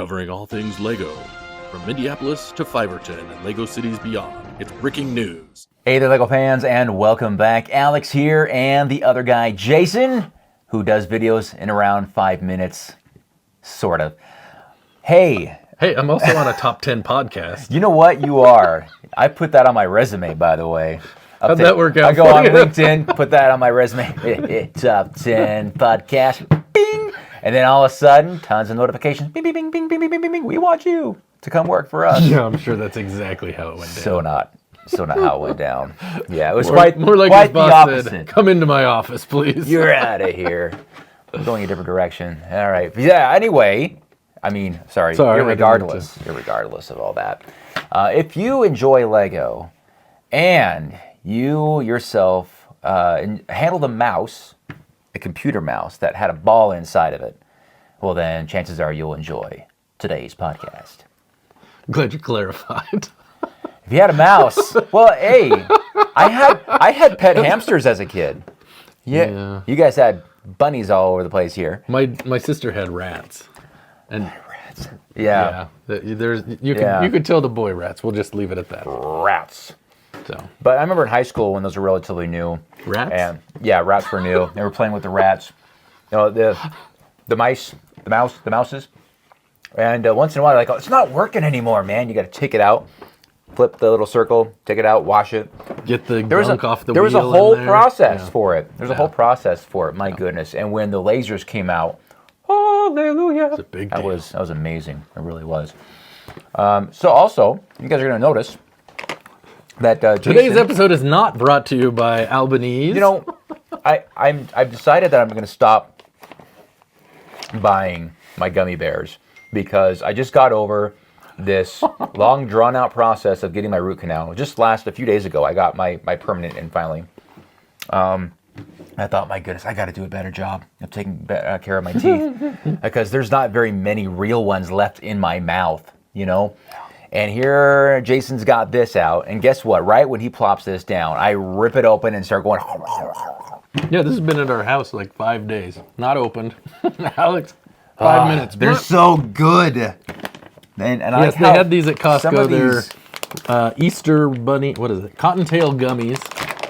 covering all things LEGO. From Minneapolis to Fiverton and LEGO cities beyond, it's breaking news. Hey there, LEGO fans, and welcome back. Alex here, and the other guy, Jason, who does videos in around 5 minutes, sort of. Hey, I'm also on a top 10 podcast. you know what? You are. I put that on my resume, by the way. How'd that work out? I go for on you? LinkedIn, put that on my resume. Top 10 podcast. Bing! And then all of a sudden, tons of notifications. Bing, bing, bing, bing, bing, bing, bing, bing. We want you to come work for us. Yeah, I'm sure that's exactly how it went down. So not how it went down. Yeah, it was More like quite his the boss opposite. said, come into my office, please. You're out of here. We're going a different direction. All right. Yeah, anyway, sorry irregardless of all that. If you enjoy LEGO and you yourself handle the mouse, a computer mouse that had a ball inside of it, well then chances are you'll enjoy today's podcast. Glad you clarified. If you had a mouse, well, hey, I had pet hamsters as a kid. Yeah. You guys had bunnies all over the place here. My sister had rats. And Rats. yeah, you could tell the boy rats. We'll just leave it at that. Rats. So, But I remember in high school when those were relatively new. Rats? And yeah, rats were new. They were playing with the rats. You know, the mouses. And once in a while, they're like, oh, it's not working anymore, man. You got to take it out, flip the little circle, take it out, wash it. get the gunk off the wheel. There was a whole process Yeah. for it. There's a whole process for it. My goodness. And when the lasers came out, hallelujah. It's a big That deal. was amazing. It really was. So also, you guys are going to notice that Today's Jason, episode is not brought to you by Albanese. you know, I've decided that I'm going to stop buying my gummy bears because I just got over this long drawn out process of getting my root canal. Just a few days ago, I got my permanent in finally. I thought, my goodness, I got to do a better job of taking care of my teeth because there's not very many real ones left in my mouth, you know? And here Jason's got this out, and guess what? Right when he plops this down, I rip it open and start going. Yeah, this has been at our house like 5 days. Not opened. Alex, 5 minutes. They're so good. And Yes, they had these at some Costco. of these- They're Easter bunny, what is it? Cottontail gummies.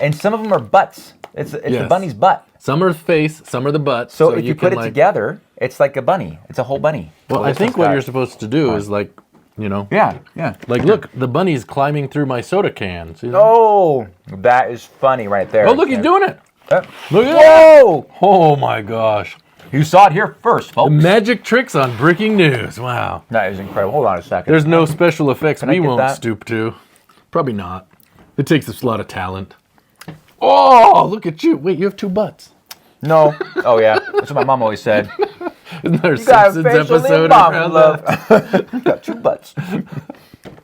and some of them are butts. It's the Yes. bunny's butt. Some are face, some are the butt. So if you put can, it together, it's like a bunny. It's a whole bunny. Well, I think what you're supposed to do is like, Yeah. like look, the bunny's climbing through my soda can. See that? Oh, that is funny right there. Oh, look, he's doing it. Uh, Look at that. Whoa! Oh my gosh. You saw it here first, folks. Magic tricks on breaking news. Wow. That is incredible. Hold on a second. There's no special effects I we get won't that? stoop to. Probably not. It takes a lot of talent. Oh, look at you. Wait, you have two butts. No. Oh, yeah. That's what my mom always said. Isn't there a You got Simpsons facially episode bomb, around love. that? You got two butts.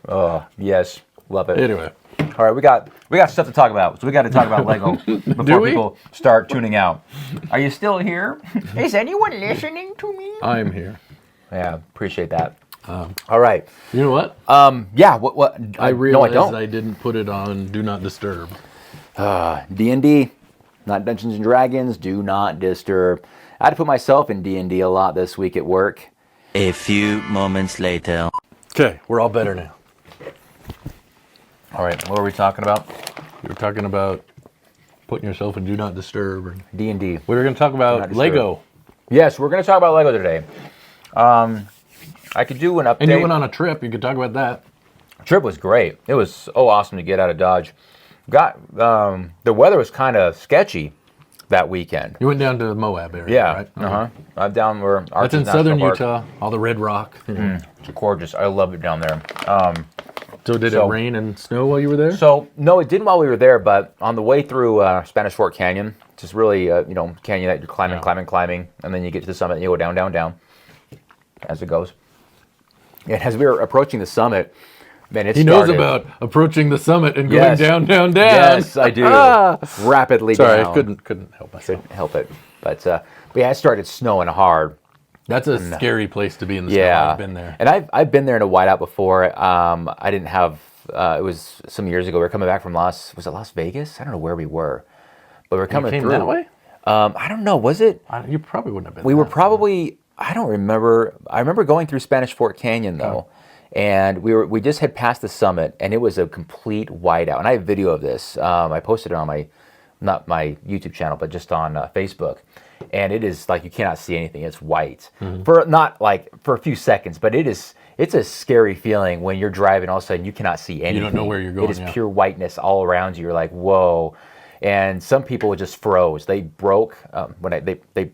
Oh, yes. Love it. Anyway. All right, we got stuff to talk about. So we got to talk about Lego before we? people start tuning out. Are you still here? Is anyone listening to me? I'm here. Yeah, appreciate that. All right. You know what? Yeah, what? I No, realized I don't. I didn't put it on Do Not Disturb. D&D, not Dungeons and Dragons, do not disturb. I had to put myself in D&D a lot this week at work. A few moments later. Okay, we're all better now. All right, what were we talking about? We were talking about putting yourself in Do Not Disturb. And D&D. we were going to talk Do Not about Disturb. Lego. Yes, we're going to talk about Lego today. I could do an update. And you went on a trip. You could talk about that. Trip was great. It was so awesome to get out of Dodge. The weather was kind of sketchy that weekend. You went down to the Moab area, Yeah, right? I'm down where That's Arches in National southern Park. Utah, all the red rock. It's gorgeous. I love it down there. So did So- it rain and snow while you were there? So no, it didn't while we were there, but on the way through Spanish Fork Canyon, just really canyon that you're climbing, and then you get to the summit and you go down, as it goes. And as we were approaching the summit, man, He knows about approaching the summit and going Yes. down. Yes, I do. Rapidly Sorry, down. I couldn't help myself. Couldn't help it. But yeah, it started snowing hard. That's a scary place to be in the snow. Yeah, I've been there. and I've been there in a whiteout before. I didn't have. It was some years ago. We were coming back from Las Vegas? I don't know where we were, but we were coming came through that way? I don't know. Was it? You probably wouldn't have been. We were that. probably I don't remember. I remember going through Spanish Fort Canyon though, and we just had passed the summit, and it was a complete whiteout. And I have video of this. I posted it on not my YouTube channel, but just on Facebook. And it is like you cannot see anything. It's white for not like for a few seconds, but it's a scary feeling when you're driving. All of a sudden, you cannot see anything. You don't know where you're going. It is pure whiteness all around you. You're like, whoa. And some people just froze. They broke when they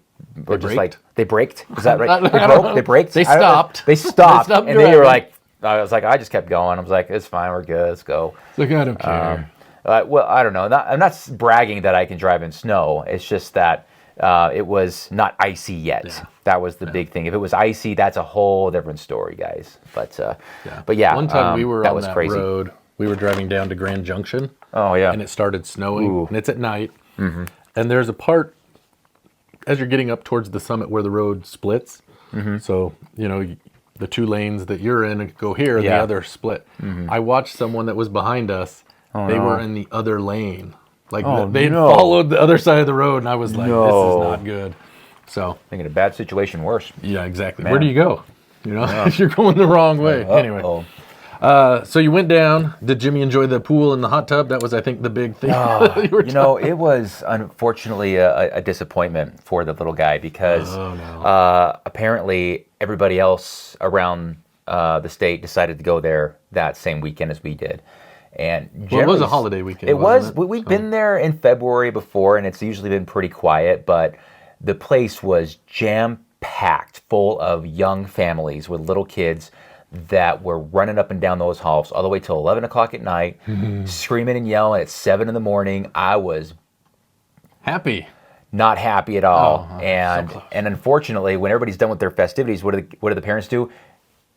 were just like they braked. Is that right? They broke. They braked. They stopped. They stopped, and driving. they were like, I was like, I just kept going. I was like, it's fine. We're good. Let's go. It's like I don't care. Well, I don't know. I'm not bragging that I can drive in snow. It's just that it was not icy yet. Yeah. That was the big thing. If it was icy, that's a whole different story, guys. But yeah, one time we were that on was that crazy. road. We were driving down to Grand Junction. Oh yeah, and it started snowing, Ooh. and it's at night. And there's a part as you're getting up towards the summit where the road splits. So the two lanes that you're in go here, and the other split. I watched someone that was behind us. They were in the other lane. Like they had followed the other side of the road, and I was like, this is not good. So making a bad situation worse. Yeah, exactly. Man. Where do you go? You're going the wrong way. Anyway. So you went down. Did Jimmy enjoy the pool and the hot tub? That was, I think, the big thing. It was unfortunately a disappointment for the little guy because apparently everybody else around the state decided to go there that same weekend as we did. And it was a holiday weekend. It was. We'd been there in February before, and it's usually been pretty quiet, but the place was jam-packed full of young families with little kids that were running up and down those halls all the way till 11 o'clock at night, screaming and yelling at 7 in the morning. I was happy. Not happy at all. And unfortunately, when everybody's done with their festivities, what do the parents do?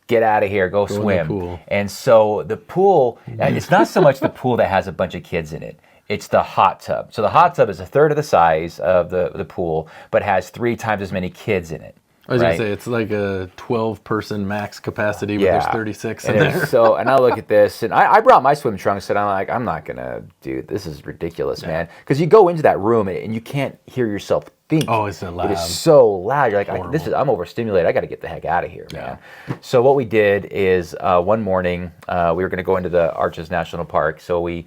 Get out of here, go swim. And so the pool, it's not so much the pool that has a bunch of kids in it. It's the hot tub. So the hot tub is a third of the size of the pool, but has 3 times as many kids in it. I was going to say, it's like a 12-person max capacity, but there's 36 in there. So, and I look at this, and I brought my swim trunks, and I'm like, I'm not going to, dude, this is ridiculous, man. Because you go into that room, and you can't hear yourself think. Oh, it's so loud. It is so loud. You're like, I'm overstimulated. I got to get the heck out of here, man. So what we did is one morning, we were going to go into the Arches National Park. So we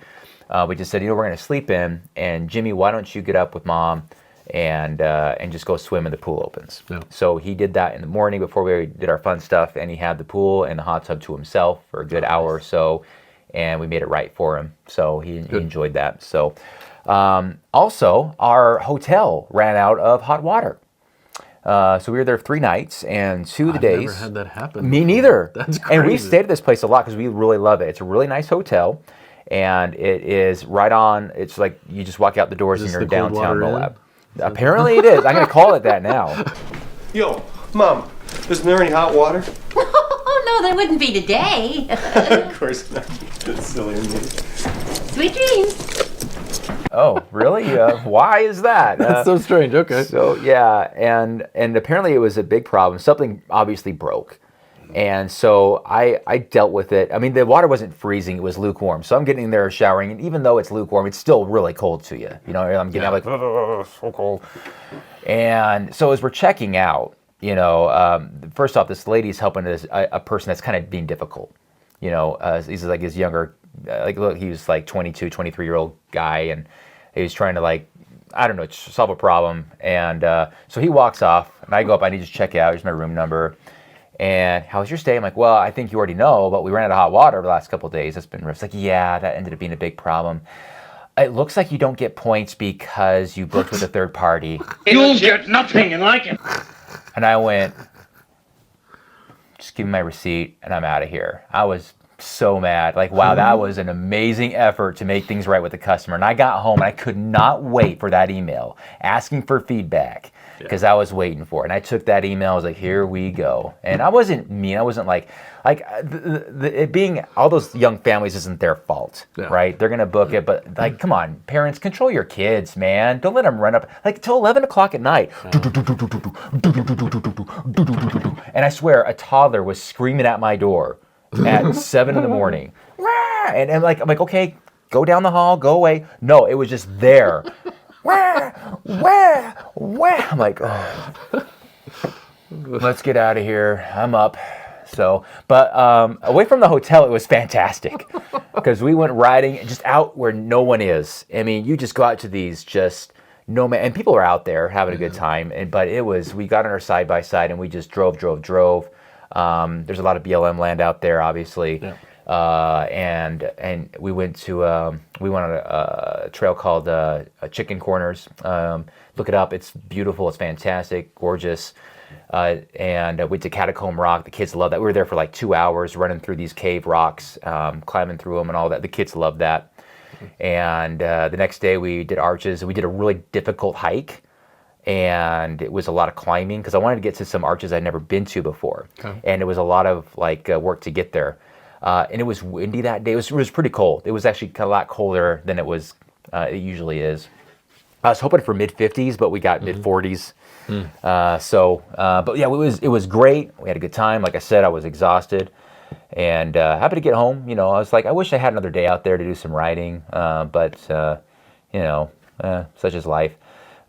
just said, we're going to sleep in, and Jimmy, why don't you get up with Mom and just go swim when the pool opens. So he did that in the morning before we did our fun stuff, and he had the pool and the hot tub to himself for a good hour or so, and we made it right for him. So he enjoyed that. So also, our hotel ran out of hot water. So we were there 3 nights, and 2 of the days... I've never had that happen. Me neither. That's crazy. And we stayed at this place a lot because we really love it. It's a really nice hotel, and it is right on... It's like you just walk out the doors and you're in downtown Moab. Apparently it is. I'm going to call it that now. Yo, Mom, isn't there any hot water? Oh, no, there wouldn't be today. Of course not. That's silly of me. Sweet dreams. Oh, really? Why is that? That's so strange. Okay. So, yeah, and apparently it was a big problem. Something obviously broke. And so I dealt with it. I mean, the water wasn't freezing. It was lukewarm. So I'm getting in there showering. And even though it's lukewarm, it's still really cold to you. I'm getting out like, so cold. And so as we're checking out, first off, this lady's helping a person that's kind of being difficult. He's like his younger, look, he was like 22, 23-year-old guy. And he was trying to solve a problem. And so he walks off. And I go up. I need to check out. Here's my room number. And how was your stay? I'm like, well, I think you already know, but we ran out of hot water over the last couple of days. That's been rough. It's like, yeah, that ended up being a big problem. It looks like you don't get points because you booked with a third party. You'll get nothing and like it. And I went, just give me my receipt and I'm out of here. I was so mad. Like, wow, that was an amazing effort to make things right with the customer. And I got home and I could not wait for that email asking for feedback. Because I was waiting for it. And I took that email. I was like, here we go. And I wasn't mean. I wasn't like it being all those young families isn't their fault, right? They're going to book it. But like, come on, parents, control your kids, man. Don't let them run up like till 11 o'clock at night. And I swear a toddler was screaming at my door at 7 in the morning. And I'm like, okay, go down the hall, go away. No, it was just there. Where? I'm like, oh. let's get out of here. I'm up. So, but away from the hotel, it was fantastic because we went riding just out where no one is. I mean, you just go out to these just no man, and people are out there having a good time. But we got on our side by side and we just drove. There's a lot of BLM land out there, obviously. Yeah. And we went on a trail called Chicken Corners. Look it up. It's beautiful. It's fantastic, gorgeous. And went to Catacomb Rock. The kids love that. We were there for like 2 hours running through these cave rocks, climbing through them and all that. The kids loved that. And the next day we did arches. We did a really difficult hike. And it was a lot of climbing because I wanted to get to some arches I'd never been to before. Okay. And it was a lot of work to get there. And it was windy that day. It was pretty cold. It was actually a lot colder than it usually is. I was hoping for mid-50s, but we got mid-40s. But yeah, it was great. We had a good time. Like I said, I was exhausted and happy to get home. I was like, I wish I had another day out there to do some riding, but such is life.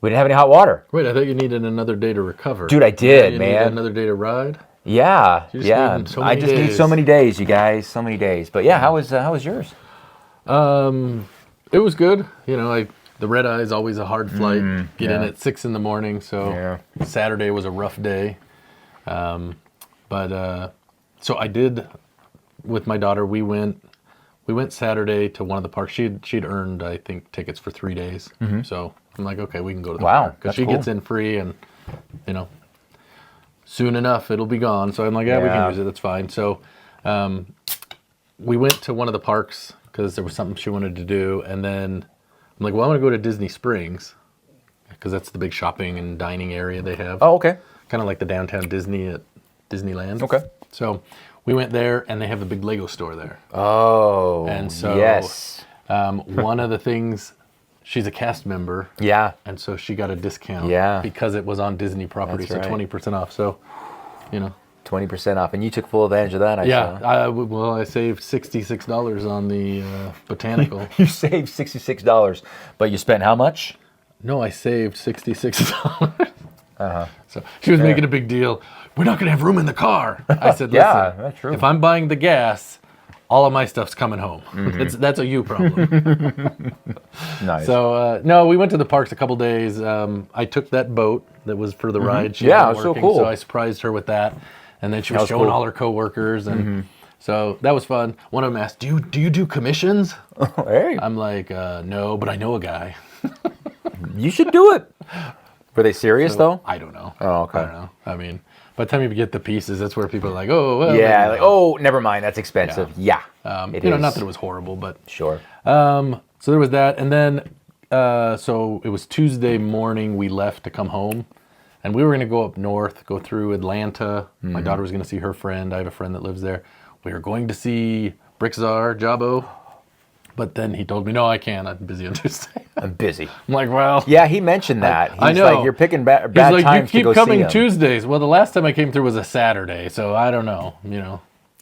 We didn't have any hot water. Wait, I thought you needed another day to recover. Dude, I did, man. Needed another day to ride? Yeah. I just need so many days, you guys. So many days. But yeah, how was yours? It was good. The red eye is always a hard flight. Get in at 6 a.m. So Saturday was a rough day. So I did with my daughter. We went Saturday to one of the parks. She'd earned, I think, tickets for 3 days. So I'm like, okay, we can go to the park because she gets in free, and soon enough it'll be gone. So I'm like, we can use it. That's fine. So we went to one of the parks because there was something she wanted to do, and then I'm like, well, I'm going to go to Disney Springs because that's the big shopping and dining area they have. Oh, okay. Kind of like the downtown Disney at Disneyland. Okay. So we went there, and they have the big Lego store there. Oh, and so yes. One of the things, she's a cast member. Yeah. And so she got a discount. Yeah. Because it was on Disney property, That's so right. 20% off. So, 20% off, and you took full advantage of that. I saw. I saved $66 on the botanical. You saved $66, but you spent how much? No, I saved $66. So she was making a big deal. We're not going to have room in the car. I said, listen, that's true. If I'm buying the gas, all of my stuff's coming home. That's a you problem. Nice. So, no, we went to the parks a couple days. I took that boat that was for the ride. She it wasn't was so working, cool. So I surprised her with that. And then she was showing all her coworkers. And so that was fun. One of them asked, do you do commissions? Hey. I'm like, no, but I know a guy. You should do it. Were they serious, though? I don't know. Oh, okay. I don't know. I mean, by the time you get the pieces, that's where people are like, oh, well. Yeah, like, oh, never mind. That's expensive. Yeah. Not that it was horrible, but. Sure. So there was that. And then, so it was Tuesday morning we left to come home. And we were going to go up north, go through Atlanta. My daughter was going to see her friend. I have a friend that lives there. We were going to see Brixar, Jabo. But then he told me, no, I can't. I'm busy on Tuesday. I'm busy. I'm like, well. Yeah, he mentioned that. I know. Like, you're picking bad He's like, times you to go keep coming see him. Tuesdays. Well, the last time I came through was a Saturday, so I don't know.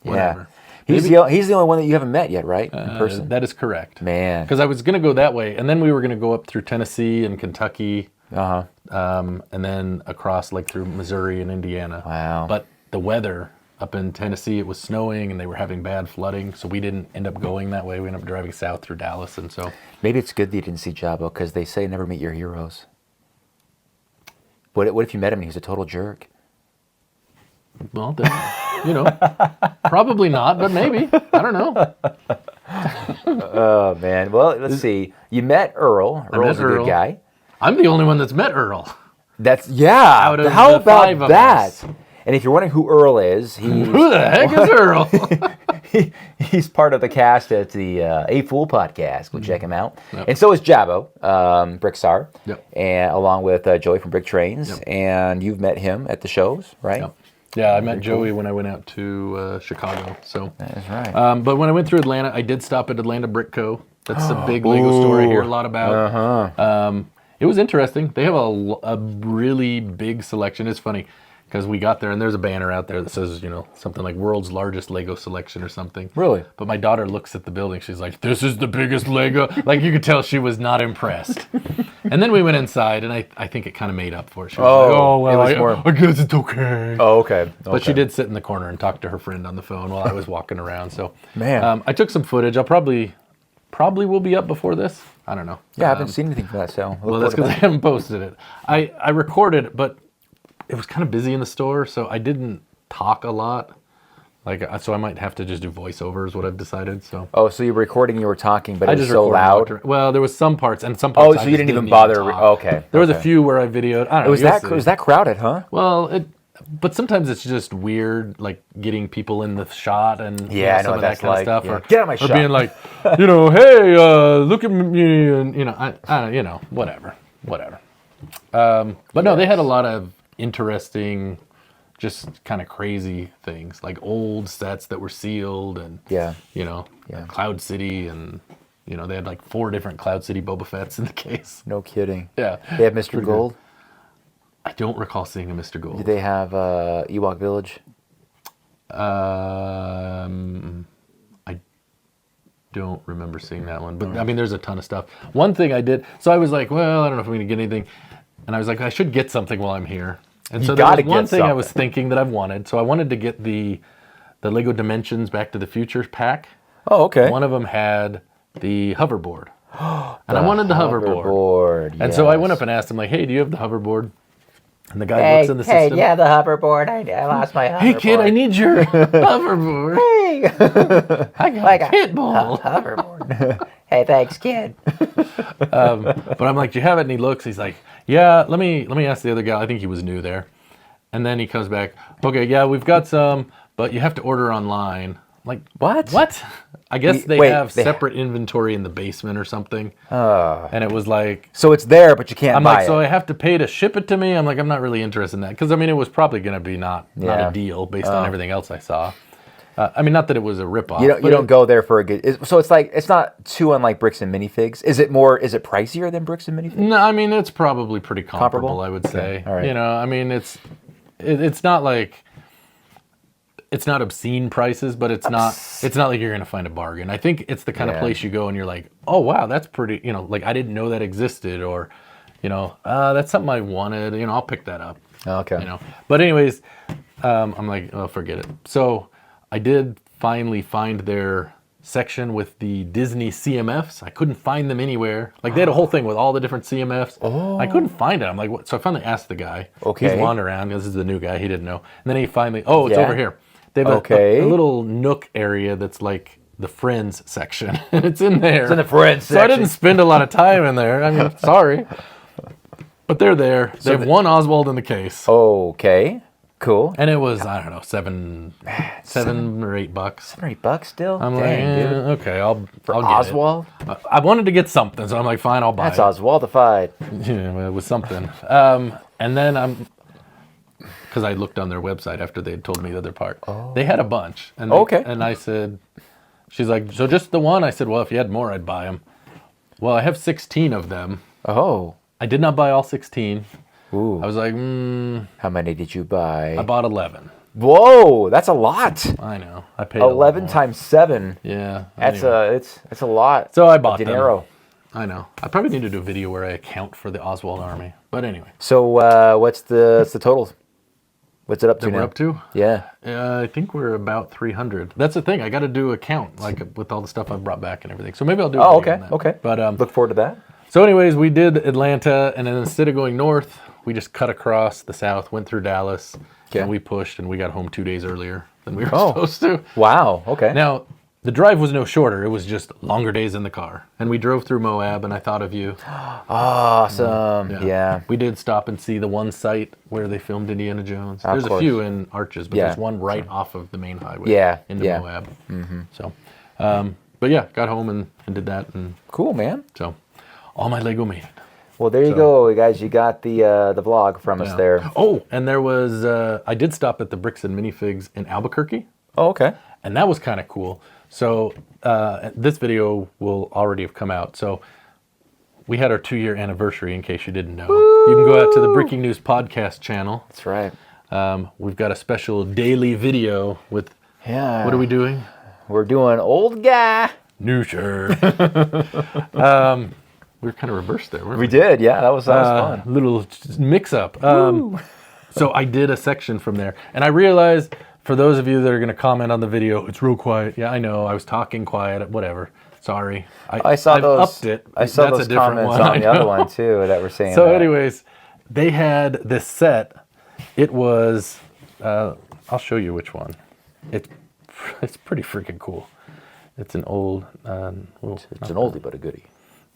Whatever. Yeah. He's the only one that you haven't met yet, right? In person. That is correct. Man. Because I was going to go that way, and then we were going to go up through Tennessee and Kentucky. And then across through Missouri and Indiana. Wow. But the weather up in Tennessee, it was snowing and they were having bad flooding, so we didn't end up going that way. We ended up driving south through Dallas, and so. Maybe it's good that you didn't see Jabo because they say never meet your heroes. What if you met him and he was a total jerk? Well, then, probably not, but maybe. I don't know. Oh, man. Well, let's see. You met Earl. Earl's a good guy. I'm the only one that's met Earl. How Out of about the five of that? us. And if you're wondering who Earl is, Who the heck is Earl? he's part of the cast at the A Fool podcast. Go check him out. Yep. And so is Jabo, Brixar, Yep. and along with Joey from Brick Trains. Yep. And you've met him at the shows, right? Yep. Yeah, I met Joey when I went out to Chicago. So that is right. But when I went through Atlanta, I did stop at Atlanta Brick Co. That's a big Lego store I hear a lot about. It was interesting. They have a really big selection. It's funny because we got there and there's a banner out there that says, something like world's largest Lego selection or something. Really? But my daughter looks at the building. She's like, this is the biggest Lego. Like, you could tell she was not impressed. And then we went inside, and I think it kind of made up for it. She was like, oh, well, I guess it's okay. Oh, okay. But she did sit in the corner and talk to her friend on the phone while I was walking around. So, Man. I took some footage. I'll probably will be up before this. I don't know. Yeah, I haven't seen anything for that, so. Well, that's because I haven't posted it. I recorded it, but it was kind of busy in the store, so I didn't talk a lot. So I might have to just do voiceovers, what I've decided. So. Oh, so you were recording, you were talking, but I it was just so recorded loud? Well, there was some parts, and some parts so you didn't even bother. talk. Okay. There was a few where I videoed. I don't know. It was that crowded, huh? Well, but sometimes it's just weird, like getting people in the shot and I know some of that kind of stuff, yeah. or Get out of my shot. being like, hey, look at me, and I don't, whatever. But no, they had a lot of interesting, just kind of crazy things, like old sets that were sealed, and Cloud City, and they had like 4 different Cloud City Boba Fett's in the case. No kidding. Yeah, they have Mr. Gold. I don't recall seeing a Mr. Gold. Did they have Ewok Village? I don't remember seeing that one, but I mean, there's a ton of stuff. One thing I did, so I was like, well, I don't know if I'm going to get anything, and I was like, I should get something while I'm here. And so there was one thing I was thinking that I've wanted. So I wanted to get the Lego Dimensions Back to the Future pack. Oh, okay. One of them had the hoverboard, and I wanted the hoverboard. And so I went up and asked him, like, hey, do you have the hoverboard? And the guy looks in the system. Yeah, the hoverboard. I lost my hoverboard. Hey, kid, I need your hoverboard. Hey, I got a pitbull. hoverboard. Hey, thanks, kid. But I'm like, do you have it? And he looks. He's like, yeah. Let me ask the other guy. I think he was new there. And then he comes back. Okay, yeah, we've got some, but you have to order online. Like, what? What? I guess they have separate inventory in the basement or something. And it was like... So it's there, but you can't buy it. So I have to pay to ship it to me? I'm like, I'm not really interested in that. Because, I mean, it was probably going to be not a deal based on everything else I saw. I mean, not that it was a ripoff. You don't go there for a good... So it's like, it's not too unlike bricks and minifigs. Is it pricier than bricks and minifigs? No, I mean, it's probably pretty comparable? I would say. All right. I mean, it's not like... It's not obscene prices, but it's not like you're going to find a bargain. I think it's the kind of place you go and you're like, oh, wow, that's pretty, like I didn't know that existed, or, that's something I wanted, I'll pick that up. Okay. But anyways, I'm like, oh, forget it. So I did finally find their section with the Disney CMFs. I couldn't find them anywhere. Like they had a whole thing with all the different CMFs. I couldn't find it. I'm like, what? So I finally asked the guy. Okay. He's wandering around. This is the new guy. He didn't know. And then he finally, it's over here. They have a little nook area that's like the Friends section. It's in there. It's in the Friends section. So I didn't spend a lot of time in there. I mean, sorry. But they're there. They have one Oswald in the case. Okay. Cool. And it was, I don't know, $7 or $8. $7 or $8 still? I'm like, okay, I'll get Oswald? it. I wanted to get something, so I'm like, fine, I'll buy it. That's Oswaldified. Yeah, it was something. And then because I looked on their website after they had told me the other part. They had a bunch. And and I said, she's like, so just the one? I said, well, if you had more, I'd buy them. Well, I have 16 of them. Oh. I did not buy all 16. Ooh. I was like, How many did you buy? I bought 11. Whoa, that's a lot. I know. I paid 11 times 7. Yeah. That's a lot. So I bought dinero. I know. I probably need to do a video where I account for the Oswald army. But anyway. So what's the total? What's it up to that now? We're up to? Yeah. I think we're about 300. That's the thing. I got to do a count, like with all the stuff I brought back and everything. So maybe I'll do. Okay. But look forward to that. So, anyways, we did Atlanta, and then instead of going north, we just cut across the south, went through Dallas, and we pushed, and we got home 2 days earlier than we were supposed to. Wow. Okay. Now, the drive was no shorter. It was just longer days in the car, and we drove through Moab, and I thought of you. Awesome. Yeah. We did stop and see the one site where they filmed Indiana Jones. Of There's course. a few in Arches, but there's one right off of the main highway into Moab. Mm-hmm. So, but yeah, got home and did that. And cool, man. So, all my Lego made it. Well, there you go, guys. You got the vlog from us there. Oh, and there was, I did stop at the Bricks and Minifigs in Albuquerque. Oh, okay. And that was kind of cool. So this video will already have come out. So we had our 2-year anniversary, in case you didn't know. Woo! You can go out to the Breaking News podcast channel. That's right. We've got a special daily video with. Yeah. What are we doing? We're doing old guy. New shirt. We were kind of reversed there, weren't we? We did, yeah. That was fun. Little mix up. So I did a section from there, and I realized for those of you that are going to comment on the video, it's real quiet. Yeah, I know. I was talking quiet. Whatever. Sorry. I saw I've those. Upped it. I saw That's those a different comments one. on the other one too that were saying. So, that. anyways, they had this set. It was. I'll show you which one. It's pretty freaking cool. It's an old. It's an oldie but a goodie.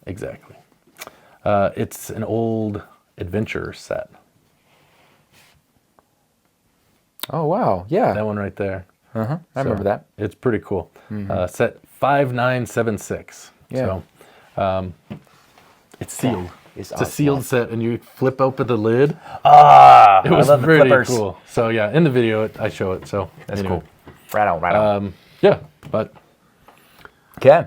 Exactly. It's an old adventure set. Oh wow! Yeah, That one right there. I remember that. It's pretty cool. Set 5976. Yeah. So, it's sealed. It's It's a sealed set, and you flip open the lid. It I was love the pretty flippers. cool. So yeah, in the video I show it. So That's anyway. cool. Right on. Yeah, but Okay.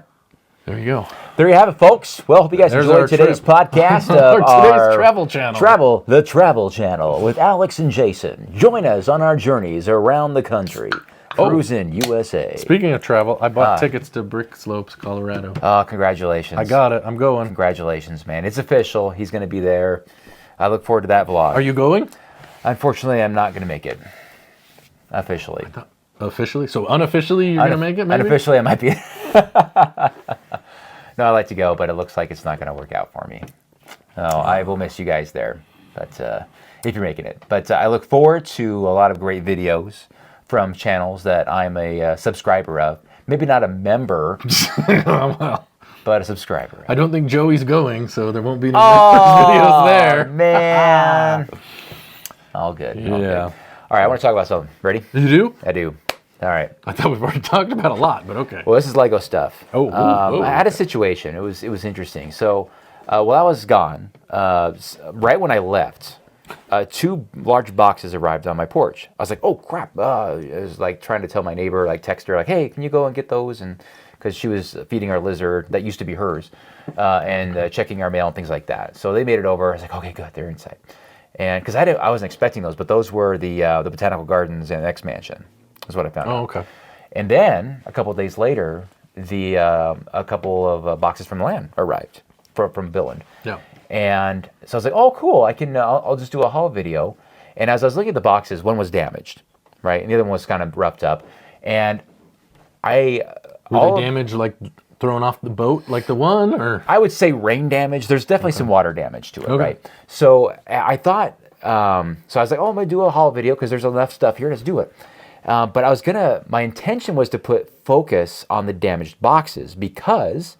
there you go. There you have it, folks. Well, hope you guys There's enjoyed our today's trip. podcast of Today's travel channel. The Travel Channel with Alex and Jason. Join us on our journeys around the country. Cruising USA. Speaking of travel, I bought tickets to Brick Slopes, Colorado. Congratulations. I got it. I'm going. Congratulations, man. It's official. He's going to be there. I look forward to that vlog. Are you going? Unfortunately, I'm not going to make it. Officially. Officially? So unofficially, you're going to make it, maybe? Unofficially, I might be. No, I like to go, but it looks like it's not going to work out for me. No, I will miss you guys there, but if you're making it. But I look forward to a lot of great videos from channels that I'm a subscriber of. Maybe not a member, but a subscriber. I don't think Joey's going, so there won't be any videos there. Man. All good. All good. Yeah. All right, I want to talk about something. Ready? You do? I do. All right. I thought we've already talked about a lot, but okay. Well, this is Lego stuff. Oh, I had a situation. It was interesting. So, while I was gone, right when I left, 2 large boxes arrived on my porch. I was like, "Oh crap!" I was like trying to tell my neighbor, like text her, like, "Hey, can you go and get those?" And because she was feeding our lizard that used to be hers, and checking our mail and things like that. So they made it over. I was like, "Okay, good, they're inside." And because I wasn't expecting those, but those were the Botanical Gardens and X Mansion. Is what I found. Oh, out. okay. And then a couple of days later, a couple of boxes from land arrived from Billund. Yeah. And so I was like, "Oh, cool! I'll just do a haul video." And as I was looking at the boxes, one was damaged, right, and the other one was kind of roughed up. And Were they damaged, like thrown off the boat, like the one, or? I would say rain damage. There's definitely some water damage to it, Okay. right? So I thought, so I was like, "Oh, I'm gonna do a haul video because there's enough stuff here. Let's do it." But my intention was to put focus on the damaged boxes because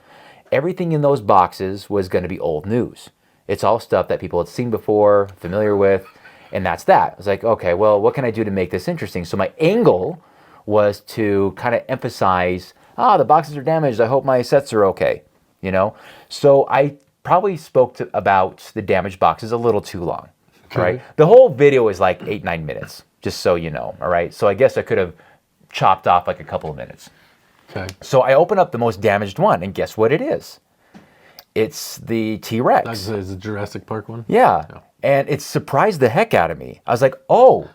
everything in those boxes was going to be old news. It's all stuff that people had seen before, familiar with, and that's that. I was like, okay, well, what can I do to make this interesting? So my angle was to kind of emphasize, the boxes are damaged. I hope my sets are okay, you know? So I probably spoke about the damaged boxes a little too long, right? The whole video is like 8-9 minutes. Just so you know, all right? So I guess I could have chopped off like a couple of minutes. Okay. So I open up the most damaged one, and guess what it is? It's the T-Rex. Is the Jurassic Park one? Yeah. And it surprised the heck out of me. I was like, oh.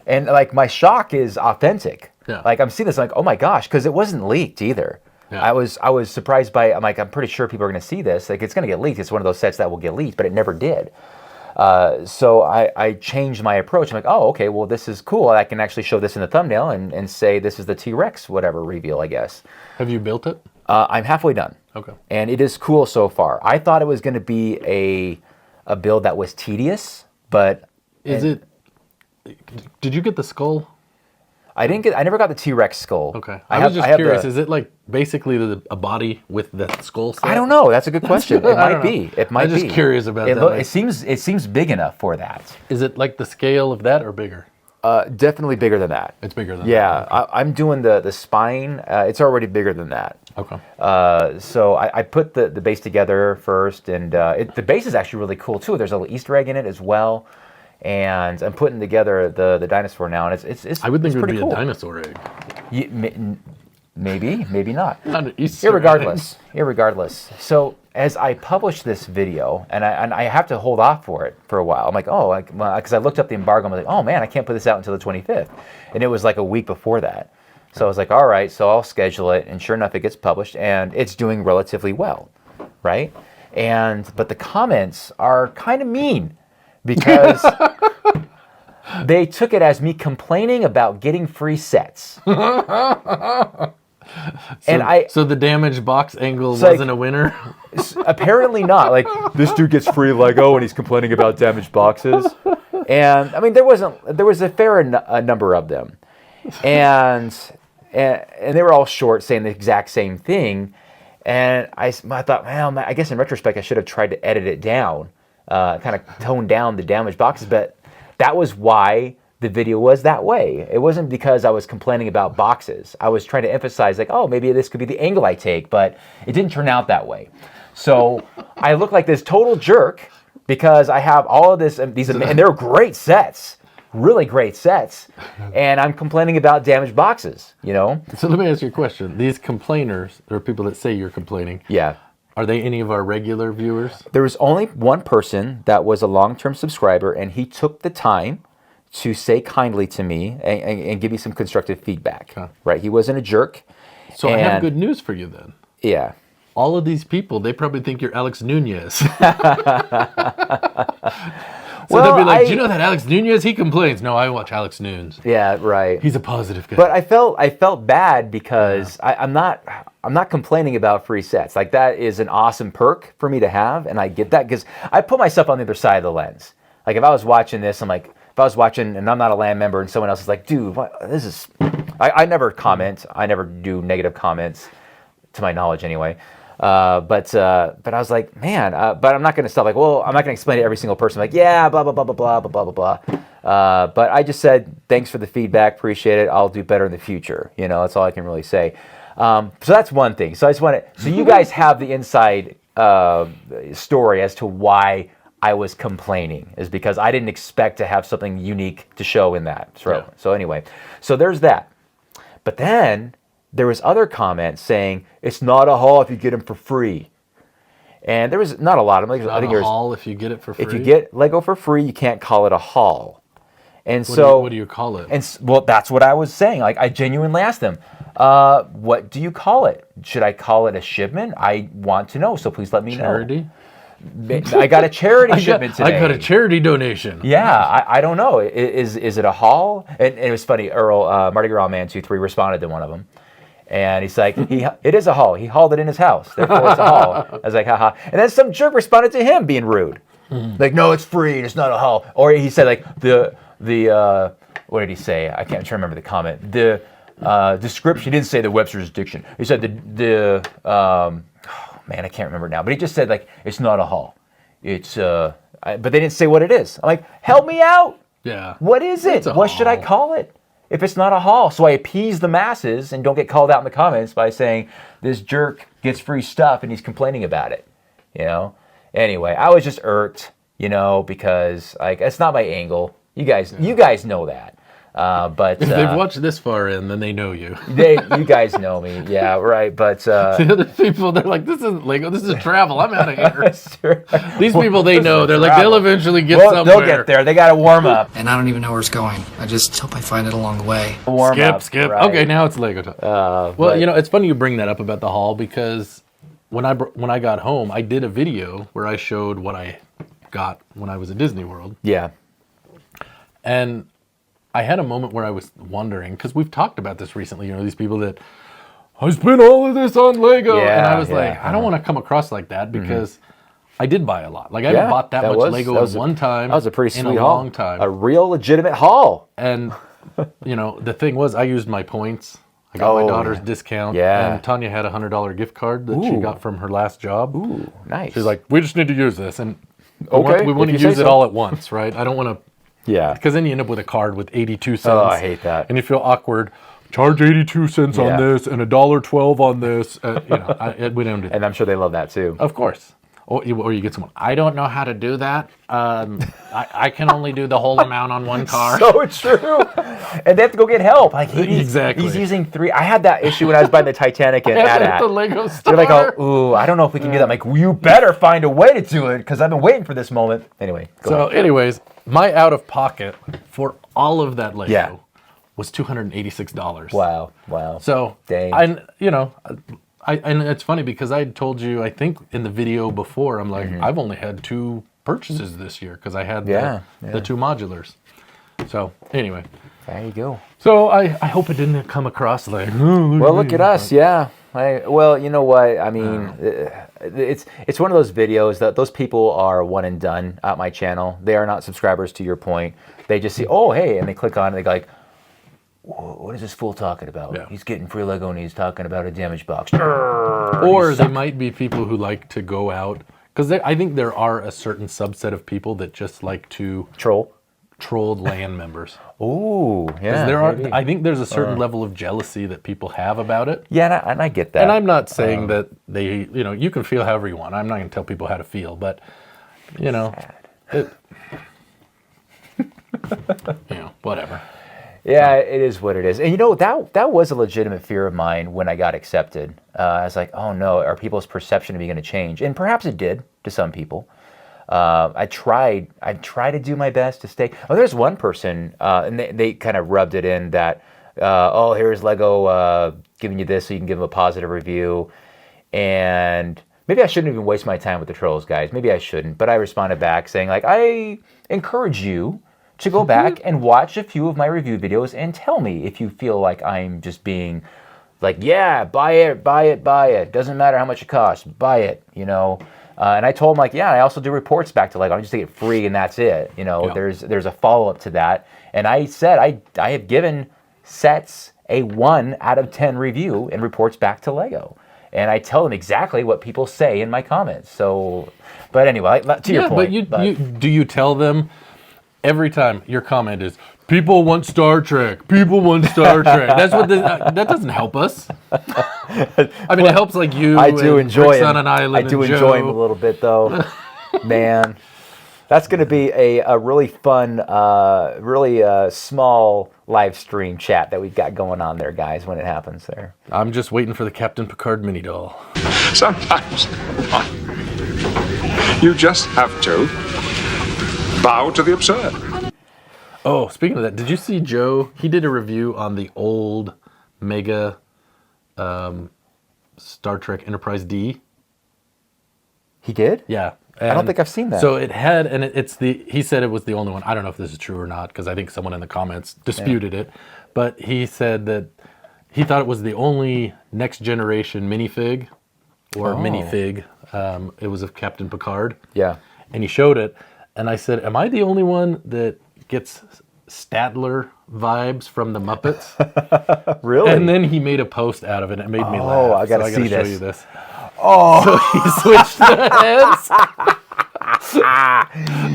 And like my shock is authentic. Yeah. Like I'm seeing this, I'm like, oh my gosh, because it wasn't leaked either. Yeah. I was surprised by, I'm pretty sure people are going to see this. Like it's going to get leaked. It's one of those sets that will get leaked, but it never did. So I changed my approach. I'm like, oh, okay, well, this is cool. I can actually show this in the thumbnail and say this is the T-Rex whatever reveal, I guess. Have you built it? I'm halfway done. Okay. And it is cool so far. I thought it was going to be a build that was tedious, but... Did you get the skull? I never got the T-Rex skull. Okay. I was just curious, is it like basically a body with the skull set? I don't know. That's a good question. It might be. It might be. I'm just curious about that. It seems big enough for that. Is it like the scale of that or bigger? Definitely bigger than that. It's bigger than that. Okay. Yeah, I'm doing the spine. It's already bigger than that. Okay. So I put the base together first, and the base is actually really cool too. There's a little Easter egg in it as well. And I'm putting together the dinosaur now, and it's I would think it would be cool. a dinosaur egg. Maybe, maybe not. Not an Easter Irregardless. So as I published this video, and I have to hold off for it for a while. I'm like, because I looked up the embargo. I'm like, oh man, I can't put this out until the 25th, and it was like a week before that. So I was like, all right, so I'll schedule it, and sure enough, it gets published, and it's doing relatively well, right? But the comments are kind of mean because they took it as me complaining about getting free sets. So the damaged box angle wasn't a winner? Apparently not. Like, this dude gets free Lego and he's complaining about damaged boxes. And I mean, there was a fair number of them. And they were all short, saying the exact same thing. And I thought, well, I guess in retrospect, I should have tried to edit it down, kind of tone down the damaged boxes. But that was why the video was that way. It wasn't because I was complaining about boxes. I was trying to emphasize, like, oh, maybe this could be the angle I take, but it didn't turn out that way. So I look like this total jerk because I have all of this, and they're great sets, really great sets, and I'm complaining about damaged boxes, you know? So let me ask you a question. These complainers, or people that say you're complaining, yeah, are they any of our regular viewers? There was only one person that was a long-term subscriber, and he took the time to say kindly to me and give me some constructive feedback. Huh. Right? He wasn't a jerk. So I have good news for you then. Yeah. All of these people, they probably think you're Alex Nunes. So they'll be like, do you know that Alex Nunes? He complains. No, I watch Alex Nunes. Yeah, right. He's a positive guy. But I felt bad because I'm not complaining about free sets. Like, that is an awesome perk for me to have, and I get that because I put myself on the other side of the lens. Like, if I was watching this, I'm like, if I was watching and I'm not a LAN member and someone else is like, dude, this is... I never comment. I never do negative comments, to my knowledge anyway. But I was like, man, but I'm not going to stop. Like, well, I'm not going to explain to every single person. Like, yeah, blah, blah, blah, blah, blah, blah, blah, blah. But I just said, thanks for the feedback. Appreciate it. I'll do better in the future. You know, that's all I can really say. So that's one thing. So I just want to... So you guys have the inside story as to why I was complaining, is because I didn't expect to have something unique to show in that. So anyway, so there's that. But then there was other comments saying it's not a haul if you get them for free, and there was not a lot of them. I think there's a haul if you get it for free. If you get Lego for free, you can't call it a haul. And what do you call it? And well, that's what I was saying. Like, I genuinely asked them, what do you call it? Should I call it a shipment? I want to know, so please let me know. Charity? I got a charity shipment today. I got a charity donation. Yeah, I don't know. Is it a haul? And it was funny. Earl, Mardi Gras Man 23 responded to one of them, and he's like, it is a haul. He hauled it in his house, therefore it's a haul. I was like, haha. And then some jerk responded to him being rude, like, no, it's free. It's not a haul. Or he said, like, the what did he say? I can't remember the comment. The description. He didn't say the Webster's Dictionary. He said man, I can't remember now, but he just said, like, it's not a haul. It's but they didn't say what it is. I'm like, help me out. Yeah. What is it? What should I call it if it's not a haul? So I appease the masses and don't get called out in the comments by saying this jerk gets free stuff and he's complaining about it. You know. Anyway, I was just irked, you know, because, like, it's not my angle. You guys know that. But if they've watched this far in, then they know you. You guys know me, yeah, right. But the other people, they're like, "This isn't Lego. This is travel. I'm out of here." These people, they know. They're like, they'll eventually get somewhere. They'll get there. They got to warm up. And I don't even know where it's going. I just hope I find it along the way. Skip. Right. Okay, now it's Lego time. Well, you know, it's funny you bring that up about the haul, because when I got home, I did a video where I showed what I got when I was at Disney World. Yeah. And I had a moment where I was wondering, because we've talked about this recently, you know, these people that, I spent all of this on Lego. Yeah, and I was like, I don't want to come across like that, because I did buy a lot. Like, I haven't bought that much Lego in one time. That was a pretty sweet in a haul. long time. A real legitimate haul. And, you know, the thing was, I used my points. I got my daughter's discount. Yeah. And Tanya had a $100 gift card that she got from her last job. Ooh, nice. She's like, we just need to use this. And okay, we want to use it all at once, right? I don't want to. Yeah. Because then you end up with a card with 82 cents. Oh, I hate that. And you feel awkward. Charge 82 cents on this and $1.12 on this. You know, we don't do that. And I'm sure they love that too. Of course. Or you get someone, I don't know how to do that. I can only do the whole amount on one car. So true. And they have to go get help. Like Exactly. He's using 3. I had that issue when I was buying the Titanic at the Lego store. They're like, ooh, I don't know if we can do that. I'm like, well, you better find a way to do it because I've been waiting for this moment. Anyway, go ahead. Anyways, my out of pocket for all of that Lego Yeah. was $286. Wow. So, Dang. and it's funny because I told you, I think in the video before, I'm like, I've only had 2 purchases this year because I had the 2 modulars. So anyway, There you go. so I hope it didn't come across like, Well, look at us, yeah. Well, you know what? I mean, it's one of those videos that those people are one and done at my channel. They are not subscribers, to your point. They just see, oh, hey, and they click on it. They go like, what is this fool talking about? Yeah. He's getting free Lego and he's talking about a damaged box. or they might be people who like to go out because I think there are a certain subset of people that just like to troll land members. Ooh, yeah. There are, maybe. I think there's a certain level of jealousy that people have about it. Yeah, and I get that. And I'm not saying that they, you can feel however you want. I'm not going to tell people how to feel, but, whatever. Yeah, it is what it is. And that was a legitimate fear of mine when I got accepted. I was like, oh no, are people's perception of me going to change? And perhaps it did to some people. I tried to do my best to stay. Oh, there's one person, and they kind of rubbed it in that, here's Lego giving you this so you can give them a positive review. And maybe I shouldn't even waste my time with the trolls, guys. Maybe I shouldn't. But I responded back saying, like, I encourage you to go back and watch a few of my review videos and tell me if you feel like I'm just being like, yeah, buy it. Doesn't matter how much it costs. Buy it, And I told him, like, yeah, I also do reports back to Lego. I just take it free and that's it. There's a follow-up to that. And I said I have given sets a 1 out of 10 review and reports back to Lego. And I tell them exactly what people say in my comments. So, but anyway, to your point. But do you tell them every time your comment is, people want Star Trek. People want Star Trek. That's what that doesn't help us. I mean, it helps like you. I do enjoy him. On an island. I do enjoy him a little bit, though. Man, that's going to be a really fun, really small live stream chat that we've got going on there, guys. When it happens, there. I'm just waiting for the Captain Picard mini doll. Sometimes you just have to bow to the absurd. Oh, speaking of that, did you see Joe? He did a review on the old Mega Star Trek Enterprise D. He did? Yeah. I don't think I've seen that. So it had, and he said it was the only one. I don't know if this is true or not, because I think someone in the comments disputed it. But he said that he thought it was the only next generation minifig, or minifig. It was of Captain Picard. Yeah. And he showed it, and I said, am I the only one that gets Statler vibes from the Muppets? Really? And then he made a post out of it, and it made me laugh. Oh, I gotta see show this. you this. Oh! So he switched the heads.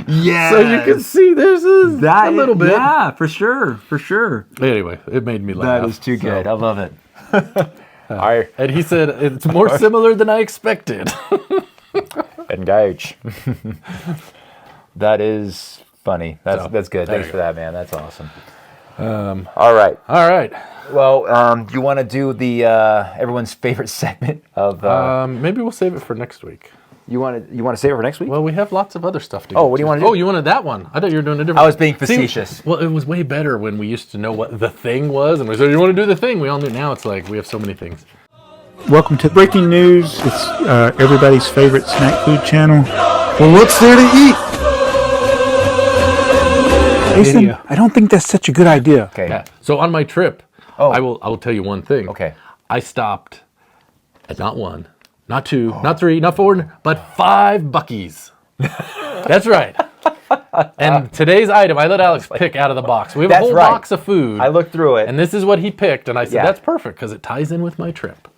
Yeah. So you can see there's a little bit. Yeah, for sure. Anyway, it made me laugh. That is too good. I love it. And he said, it's more similar than I expected. Engage. That is funny. That's good. Thanks for that, man. That's awesome. All right. Well, do you want to do the everyone's favorite segment of? Maybe we'll save it for next week. You want to save it for next week? Well, we have lots of other stuff to Oh, what do you want to do? Oh, you wanted that one. I thought you were doing a different I was being facetious. Well, it was way better when we used to know what the thing was, and we said, you want to do the thing? We all knew. Now it's like we have so many things. Welcome to Breaking News. It's everybody's favorite snack food channel. Well, what's there to eat? Jason, I don't think that's such a good idea. Okay. Yeah. So on my trip, I will tell you one thing. Okay. I stopped at not 1, not 2, not 3, not 4, but 5 Buc-ee's. That's right. And today's item, I let Alex pick out of the box. We have a whole box of food. I looked through it. And this is what he picked. And I said, that's perfect because it ties in with my trip.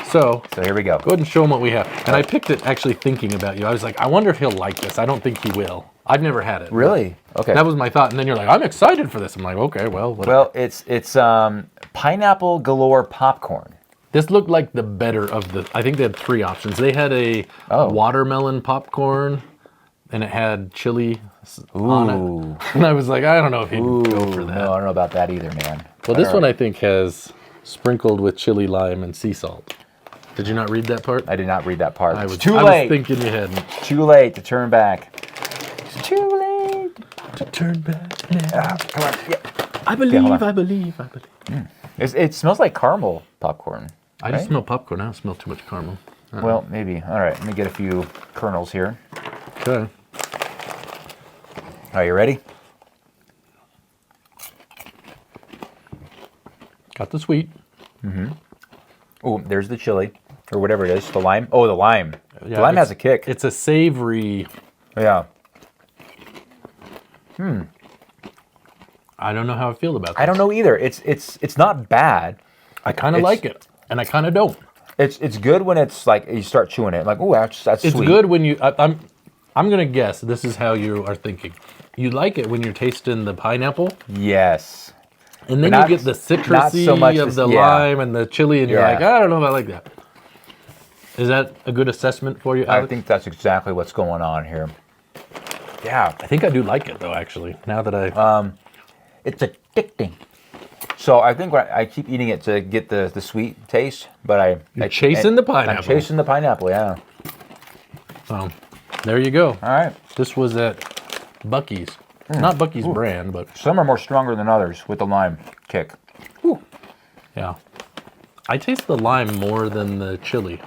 So here we go. Go ahead and show him what we have. And I picked it actually thinking about you. I was like, I wonder if he'll like this. I don't think he will. I've never had it. Really? Okay. That was my thought. And then you're like, I'm excited for this. I'm like, okay, well, whatever. Well, it's pineapple galore popcorn. This looked like the better of the. I think they had 3 options. They had a watermelon popcorn, and it had chili on it. And I was like, I don't know if he'd go for that. No, I don't know about that either, man. Well, this one I think has sprinkled with chili, lime, and sea salt. Did you not read that part? I did not read that part. I was too late. I was thinking you hadn't. Too late to turn back. It's too late to turn back now. Come on. Yeah. I believe, I believe. It smells like caramel popcorn. I just smell popcorn. I don't smell too much caramel. Well, maybe. All right, let me get a few kernels here. Okay. Are you ready? Got the sweet. Oh, there's the chili, or whatever it is. The lime. Oh, the lime. Yeah, the lime has a kick. It's a savory. Yeah. I don't know how I feel about this. I don't know either. It's not bad. I kind of like it, and I kind of don't. It's good when it's like you start chewing it. Like, oh, that's sweet. It's good when you. I'm gonna guess this is how you are thinking. You like it when you're tasting the pineapple. Yes. And then you get the citrusy so much of the lime and the chili, and you're like, I don't know if I like that. Is that a good assessment for you, Alex? I think that's exactly what's going on here. Yeah. I think I do like it, though, actually, now that I... It's addicting. So I think I keep eating it to get the sweet taste, but You're chasing the pineapple. I'm chasing the pineapple, yeah. So, there you go. All right. This was at Buc-ee's. Not Buc-ee's brand, but... Some are more stronger than others with the lime kick. Ooh. Yeah. I taste the lime more than the chili.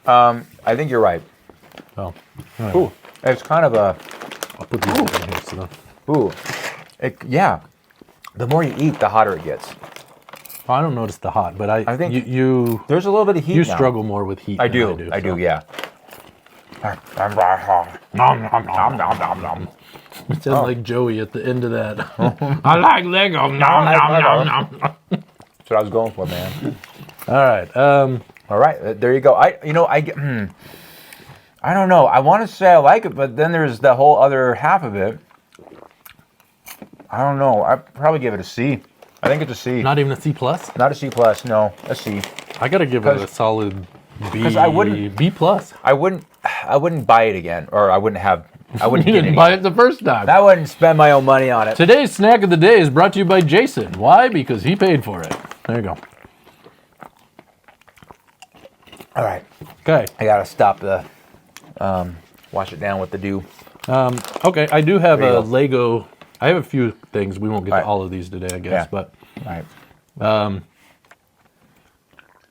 I think you're right. Oh. Right. Ooh. It's kind of a... I'll put these in here. So. Ooh. Yeah. The more you eat, the hotter it gets. I don't notice the hot, but I think you there's a little bit of heat. You now. struggle more with heat. I do. Than I do. Yeah. Nom, nom, nom, nom, nom, nom. It sounds like Joey at the end of that. I like Lego. Nom, nom, nom, nom. That's what I was going for, man. All right. All right. There you go. I don't know. I want to say I like it, but then there's the whole other half of it. I don't know. I'd probably give it a C. I think it's a C. Not even a C plus? Not a C plus. No, a C. I gotta give it a solid B. I wouldn't B plus. I wouldn't buy it again, or I wouldn't You didn't buy it the first time. I wouldn't spend my own money on it. Today's snack of the day is brought to you by Jason. Why? Because he paid for it. There you go. All right. Okay. I gotta stop the wash it down with the dew. Okay. I do have a Lego. I have a few things. We won't get to all of these today, I guess. Yeah. But all right.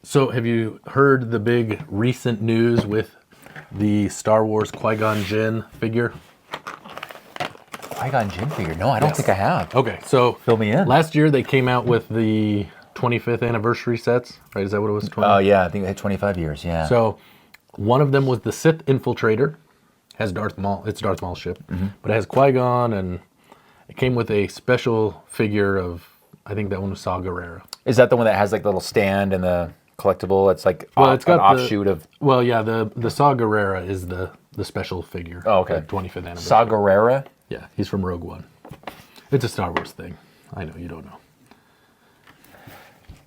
So have you heard the big recent news with the Star Wars Qui-Gon Jinn figure? Qui-Gon Jinn figure? No, I don't think I have. Okay, so fill me in. Last year they came out with the 25th anniversary sets, right? Is that what it was? Oh yeah, I think they had 25 years. Yeah. So one of them was the Sith Infiltrator. Has Darth Maul. It's Darth Maul's ship, but it has Qui-Gon, and it came with a special figure of. I think that one was Saw Gerrera. Is that the one that has like the little stand and the collectible? It's like it's got an offshoot of. Well, yeah, the Saw Gerrera is the special figure. Oh, okay. 25th anniversary. Saw Gerrera? Yeah, he's from Rogue One. It's a Star Wars thing. I know you don't know.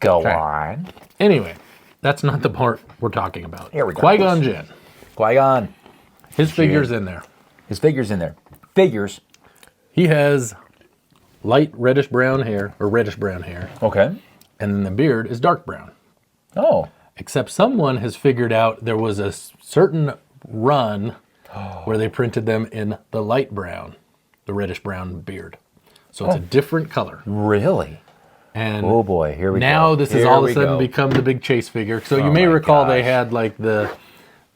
Go on. Anyway, that's not the part we're talking about. Here we go. Qui-Gon Jinn. Qui-Gon. His figure's in there. His figure's in there. Figures. He has light reddish brown hair, or reddish brown hair. Okay. And then the beard is dark brown. Oh. Except someone has figured out there was a certain run where they printed them in the light brown, the reddish brown beard. So it's a different color. Really? And oh boy, here we go. Now this has all of a sudden become the big chase figure. So you may recall they had like the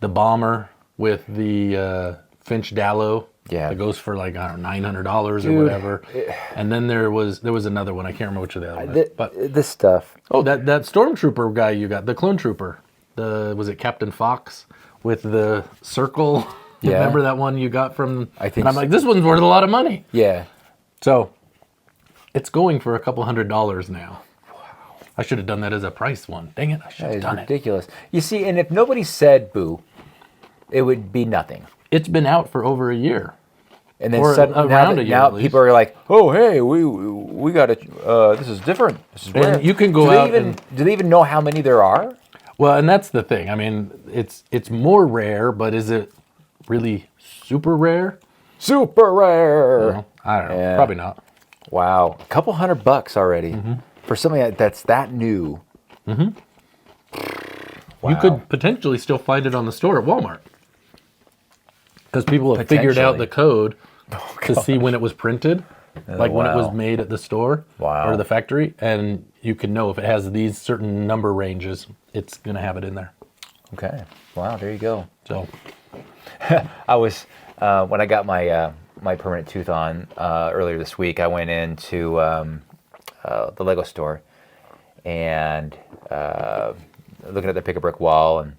bomber with the Finch Dallo. Yeah. That goes for like, I don't know, $900 or whatever. And then there was another one. I can't remember which of the other ones. But this stuff. Oh, that Stormtrooper guy you got, the clone trooper. Was it Captain Fox with the circle? Yeah. Remember that one you got from? I think. And I'm like, this one's worth a lot of money. Yeah. So it's going for a couple $100s now. Wow. I should have done that as a price one. Dang it, I should have done it. Ridiculous. You see, and if nobody said boo, it would be nothing. It's been out for over a year. And then Or suddenly around a year now at least. people are like, oh hey, we got to. This is different. This is rare. And you can go out Do they even know how many there are? Well, and that's the thing. I mean, it's more rare, but is it really super rare? Super rare. I don't know. Yeah. Probably not. Wow, a couple $100 already for something that's that new. You Wow. could potentially still find it on the store at Walmart because people have figured out the code to see when it was printed, like when it was made at the store or the factory, and you can know if it has these certain number ranges, it's going to have it in there. Okay. Wow. There you go. So I was when I got my my permanent tooth on earlier this week. I went into the Lego store and looking at the pick-a-brick wall, and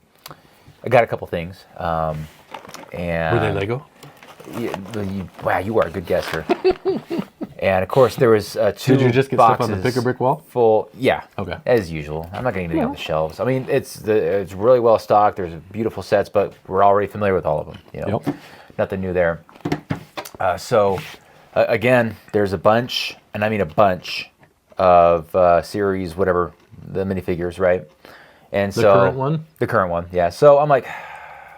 I got a couple things. And were they Lego? Wow, you are a good guesser. And of course, there was two. Did you just get stuff on the pick-a-brick wall? Full, yeah. Okay. As usual, I'm not getting anything on the shelves. I mean, it's really well stocked. There's beautiful sets, but we're already familiar with all of them. You know, nothing new there. So, again, there's a bunch, and I mean a bunch of series, whatever, the minifigures, right? And The so current one? The current one, yeah. So I'm like,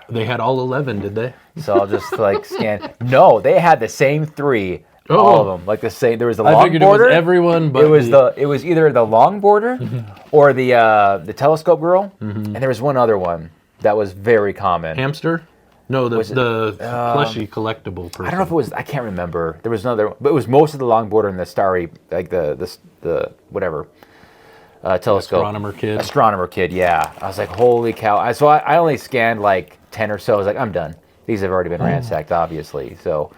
They had all 11, did they? so I'll just like scan. No, they had the same three. All of them, like the same. There was the I long figured border. it was everyone, but it was either the long border or the telescope girl, and there was one other one that was very common. Hamster? No, the plushy collectible person. I don't know if it was. I can't remember. There was another, but it was most of the long border and the starry, like the whatever telescope. Astronomer kid. Yeah, I was like, holy cow! So I only scanned like 10 or so. I was like, I'm done. These have already been ransacked, obviously. So.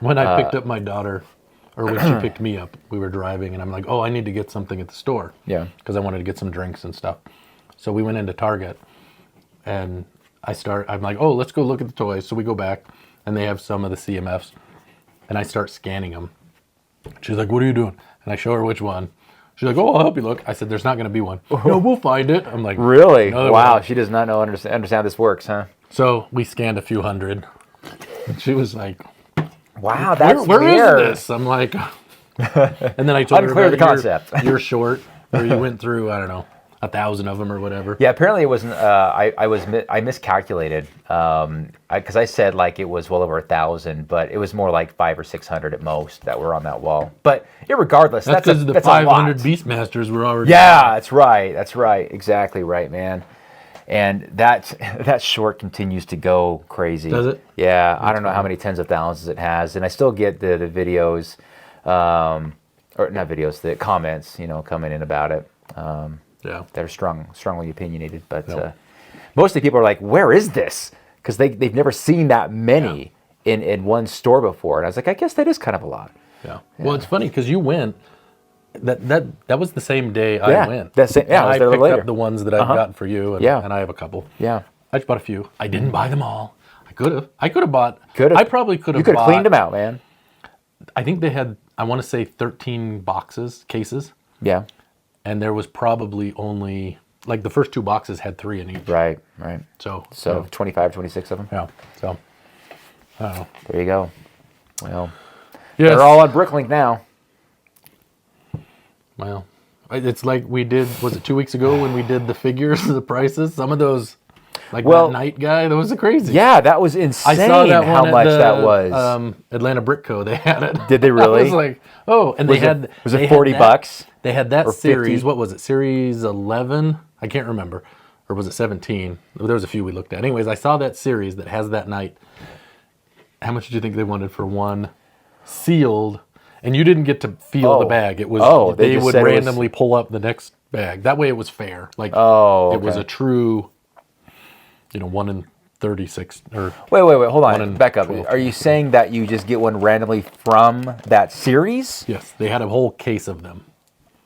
When I picked up my daughter, or when she picked me up, we were driving, and I'm like, oh, I need to get something at the store. Yeah. Because I wanted to get some drinks and stuff. So we went into Target, and I'm like, oh, let's go look at the toys. So we go back, and they have some of the CMFs, and I start scanning them. She's like, what are you doing? And I show her which one. She's like, oh, I'll help you look. I said, there's not going to be one. No, we'll find it. I'm like, really? No, wow, she does not understand how this works, huh? So we scanned a few hundred. And she was like, wow, that's where weird. is this? I'm like, and then I told Unclear her the about concept. You're short, or you went through, I don't know, 1,000 of them or whatever. Yeah, apparently it wasn't. I miscalculated because I said like it was well over 1,000, but it was more like 500 or 600 at most that were on that wall. But irregardless, that's because the 500 Beastmasters were already. Yeah, that's right. That's right. Exactly right, man. And that short continues to go crazy. Does it? Yeah, I don't know how many tens of thousands it has, and I still get the videos, or not videos, the comments, coming in about it. They're strongly opinionated, but most of the people are like, "Where is this?" Because they've never seen that many in one store before, and I was like, I guess that is kind of a lot. Yeah. Well, it's funny because you went. That was the same day I went. I was there I picked later. up the ones that I've gotten for you, and I have a couple. Yeah. I just bought a few. I didn't buy them all. I could have. I could have bought. Could've. I probably could have. You could have cleaned them out, man. I think they had, I want to say 13 cases. Yeah. And there was probably only, like the first 2 boxes had 3 in each. Right. So 25, 26 of them? Yeah. So, I don't know. There you go. Well, yes. They're all on Bricklink now. Well, it's like we did, was it 2 weeks ago when we did the figures, the prices? Some of those, like that night guy, those are crazy. Yeah, that was insane. I saw that how much that was. Atlanta Brick Co. They had it. Did they really? I was like, oh, and was it $40? They had that series. 50? What was it? Series 11? I can't remember. Or was it 17? There was a few we looked at. Anyways, I saw that series that has that night. How much did you think they wanted for one sealed? And you didn't get to feel the bag. It was they would randomly pull up the next bag. That way it was fair. Like it was a true 1 in 36 or Wait, hold on. Back up. 12. Are you saying that you just get one randomly from that series? Yes, they had a whole case of them.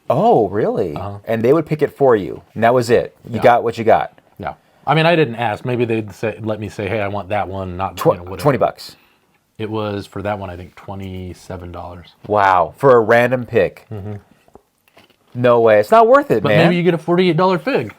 Oh, really? And they would pick it for you. And that was it. You got what you got. Yeah. I mean, I didn't ask. Maybe they'd let me say, "Hey, I want that one," not whatever. $20. It was for that one, I think $27. Wow, for a random pick. Mm-hmm. No way. It's not worth it, but man. Maybe you get a $48 fig.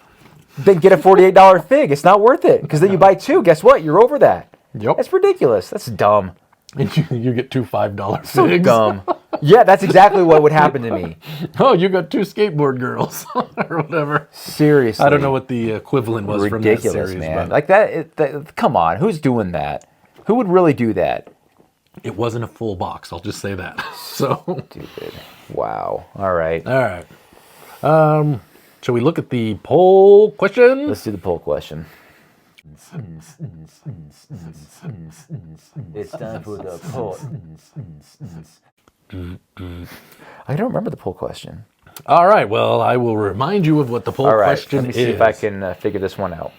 Then get a $48 fig. It's not worth it because then you buy 2. Guess what? You're over that. Yep. That's ridiculous. That's dumb. And you get two $5 So figs. dumb. Yeah, that's exactly what would happen to me. Oh, you got two skateboard girls or whatever. Seriously. I don't know what the equivalent was from that Ridiculous, series. man. But Like that, come on, who's doing that? Who would really do that? it wasn't a full box. I'll just say that. So Stupid. Wow. All right. all right. Shall we look at the poll question? Let's do the poll question. It's time for the poll. I don't remember the poll question. All right. Well, I will remind you of what the poll All right. question Let me is. see if I can figure this one out.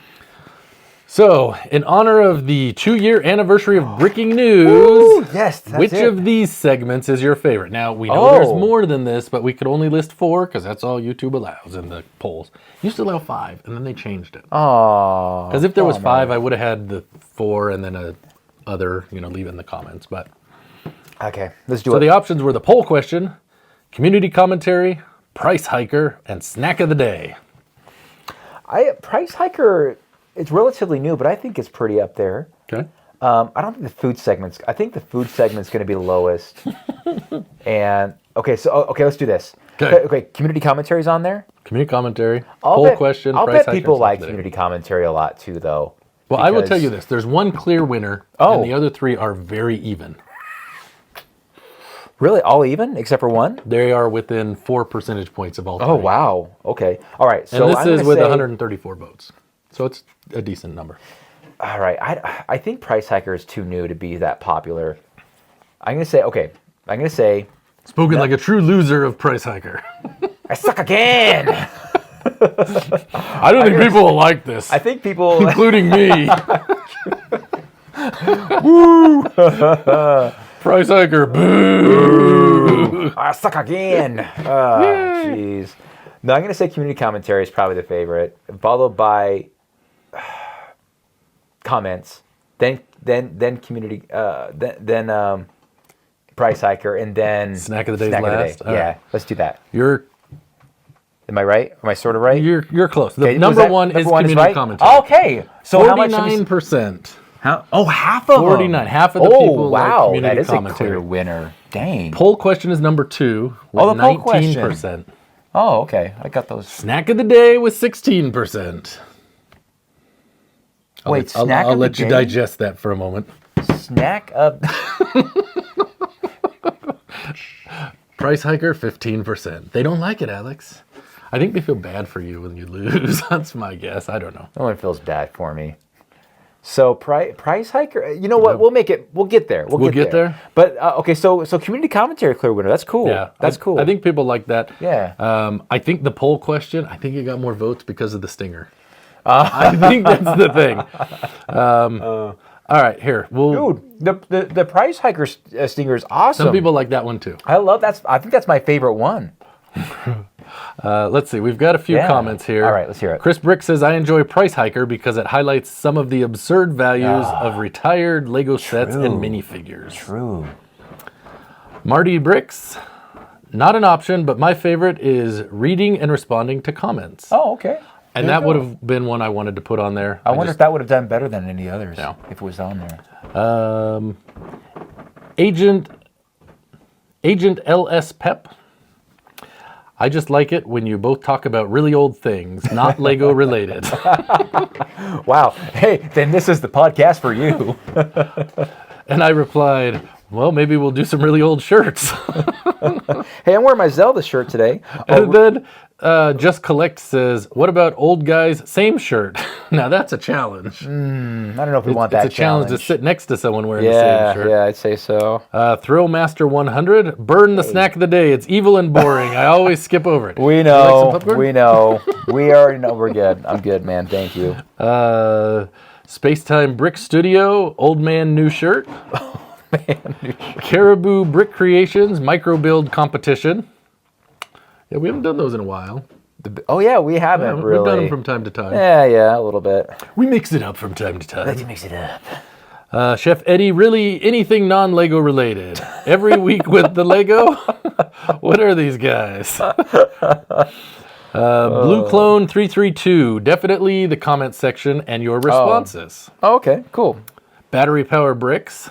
So, in honor of the 2-year anniversary of Breaking News, Ooh, yes, that's which it. of these segments is your favorite? Now, we know there's Oh. more than this, but we could only list 4 because that's all YouTube allows in the polls. Used to allow 5, and then they changed it. Oh. Because if there was 5, I would have had the 4 and then a other, leave it in the comments. But Okay, let's do so it. the options were the poll question, community commentary, price hiker, and snack of the day. Price Hiker, it's relatively new, but I think it's pretty up there. Okay. I don't think the food segment's. I think the food segment's going to be the lowest. And okay, let's do this. Okay, community commentary's on there. Community commentary, I'll poll bet, question, I'll price bet hiker, people and snack like of the day. community commentary a lot too, though. Well, I will because- tell you this. There's one clear winner, Oh. and the other 3 are very even. Really, all even except for one. They are within 4 percentage points of all 3. Oh wow. Okay. All right. So And this I'm is gonna with say, 134 votes. So it's a decent number. All right. I think Price Hiker is too new to be that popular. I'm gonna say okay. I'm gonna say Spoken like a true loser of Price Hiker. I suck again. I don't think people will like this, I think people. including me. Price Hiker, boo! I suck again. Oh, jeez. No, I'm gonna say community commentary is probably the favorite, followed by comments, then community, then Price Hiker, and then Snack of the day's last? All Yeah, right. let's do that. You're Am I right? Am I sort of right? you're close. The Okay, was number that- one is community right? commentary. Okay, so how much? 49%. Oh, half of 49. them. Half of the Oh, people like wow, community that is commentary. a clear winner. Dang. Poll question is number 2 with Oh, the poll question. 19%. Oh, okay. I got those. Snack of the day with 16%. Wait, I'll snack of the let you day? digest that for a moment. Snack of. Price hiker, 15%. They don't like it, Alex. I think they feel bad for you when you lose. That's my guess. I don't know. No one feels bad for me. So Price Hiker, you know what? We'll make it. We'll get there. We'll get there? But okay, so community commentary clear winner. That's cool. Yeah, that's cool. I think people like that. Yeah. I think the poll question, I think it got more votes because of the stinger. I think that's the thing. All right, here. Dude, the Price Hiker stinger is awesome. Some people like that one too. I love that. I think that's my favorite one. Let's see. We've got a few Yeah. comments here. All right, let's hear it. Chris Brick says, I enjoy Price Hiker because it highlights some of the absurd values of retired Lego sets and minifigures. True. Marty Bricks, not an option, but my favorite is reading and responding to comments. Oh, okay. and that would have been one I wanted to put on there. I wonder if that would have done better than any others. Yeah. If it was on there. Agent LS Pep. I just like it when you both talk about really old things, not Lego related. Wow. Hey, then this is the podcast for you. And I replied, well, maybe we'll do some really old shirts. Hey, I'm wearing my Zelda shirt today. And then Just Collect says, what about old guys, same shirt? Now that's a challenge. I don't know if we want that It's a challenge to sit next to someone wearing the Yeah, same shirt. yeah, I'd say so. Thrillmaster 100, burn the snack of the day. It's evil and boring. I always skip over it. We You like know. some popcorn? We know. We already know we're good. I'm good, man. Thank you. Spacetime Brick Studio, old man new shirt. Caribou Brick Creations, micro build competition. Yeah, we haven't done those in a while. Oh yeah, we haven't really. We've done them from time to time. Yeah, a little bit. We mix it up from time to time. Let's mix it up. Chef Eddie, really anything non-Lego related. Every week with the Lego? What are these guys? Blue Clone 332, definitely the comment section and your responses. Oh, okay, cool. Battery Power Bricks.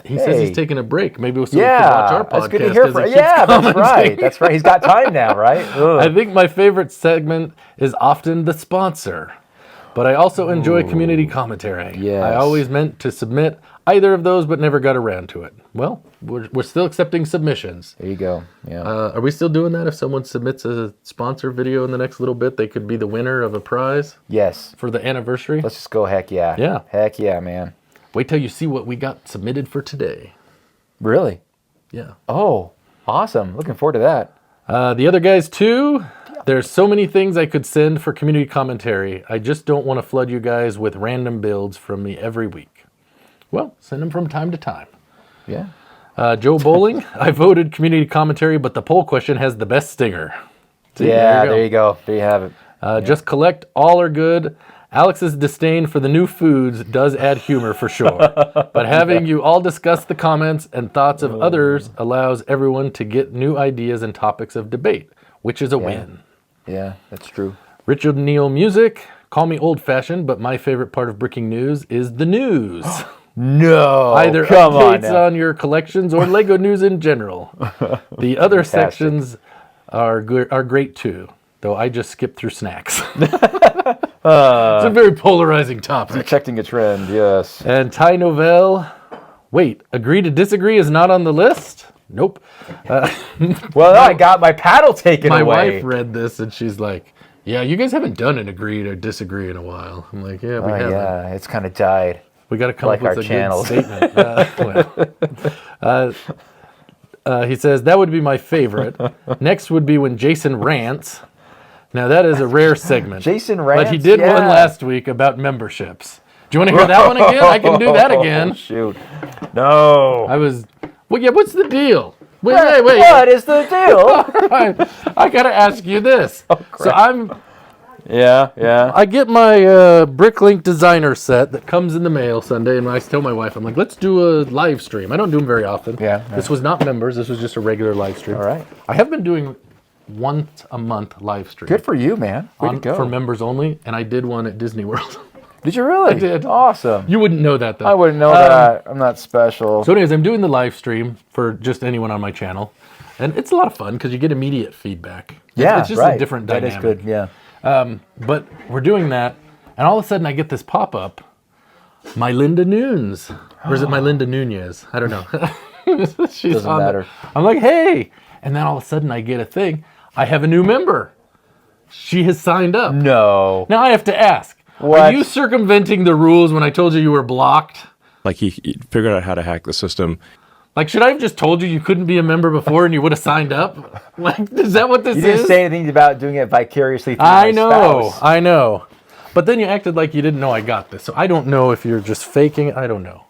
He says he's taking a break. Maybe so we Yeah, can watch our podcast. that's good to hear. That's right. That's right. He's got time now, right? I think my favorite segment is often the sponsor, but I also enjoy community commentary. Yes. I always meant to submit either of those, but never got around to it. Well, we're still accepting submissions. There you go. Yeah. Are we still doing that? If someone submits a sponsor video in the next little bit, they could be the winner of a prize? Yes. For the anniversary? Let's just go heck yeah. Yeah. Heck yeah, man. Wait till you see what we got submitted for today. Really? Yeah. Oh, awesome. Looking forward to that. The other guys too. There's so many things I could send for community commentary. I just don't want to flood you guys with random builds from me every week. Well, send them from time to time. Yeah. Joe Bowling, I voted community commentary, but the poll question has the best stinger. See, there you go. There you have it. Just collect, all are good. Alex's disdain for the new foods does add humor for sure. But having you all discuss the comments and thoughts of others allows everyone to get new ideas and topics of debate, which is a win. Yeah, that's true. Richard Neal Music, call me old-fashioned, but my favorite part of breaking news is the news. No, Either come updates on your collections or Lego news in general. The other sections are great too, though I just skip through snacks. It's a very polarizing topic. Protecting a trend, yes. And Ty Novell, wait, agree to disagree is not on the list? Nope. Well, I got my paddle taken away. My wife read this and she's like, yeah, you guys haven't done an agree to disagree in a while. I'm like, yeah, we haven't. Yeah, it's kind of died. We got to come up with a channel. good statement. He says, that would be my favorite. Next would be when Jason rants. Now, that is a rare segment. Jason rants? But he did one last week about memberships. Do you want to hear that one again? I can do that again. Oh, shoot. No. Well, yeah, what's the deal? Wait. What is the deal? Right. I got to ask you this. So Yeah. I get my Bricklink designer set that comes in the mail Sunday, and I tell my wife, I'm like, let's do a live stream. I don't do them very often. Yeah. This was not members. This was just a regular live stream. All right. I have been doing once a month live stream. Good for you, man. Way to go. For members only, and I did one at Disney World. Did you really? I did. Awesome. You wouldn't know that, though. I wouldn't know that. I'm not special. So anyways, I'm doing the live stream for just anyone on my channel, and it's a lot of fun because you get immediate feedback. Yeah, it's just a different dynamic. That is good, yeah. But we're doing that, and all of a sudden I get this pop-up, my Linda Nunes. Or is it my Linda Nunez? I don't know. She's Doesn't matter. I'm like, hey. And then all of a sudden I get a thing. I have a new member. She has signed up. No. Now I have to ask, are you circumventing the rules when I told you were blocked? Like he figured out how to hack the system. Like, should I have just told you couldn't be a member before and you would have signed up? Like, is that what this is? You didn't say anything about doing it vicariously through my spouse. I know. But then you acted like you didn't know I got this. So I don't know if you're just faking it. I don't know.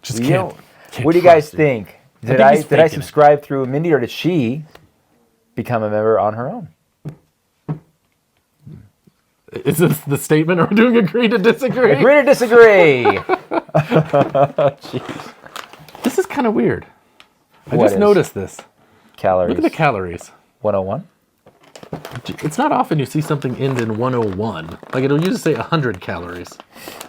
Just can't what do you guys think? Did I faking subscribe through Mindy, or did she become a member on her own? Is this the statement? Are we doing agree to disagree? Agree to disagree. Jeez. This is kind of weird. I What just is? noticed this. Calories. Look at the calories. 101. It's not often you see something end in 101. Like, it'll usually say 100 calories.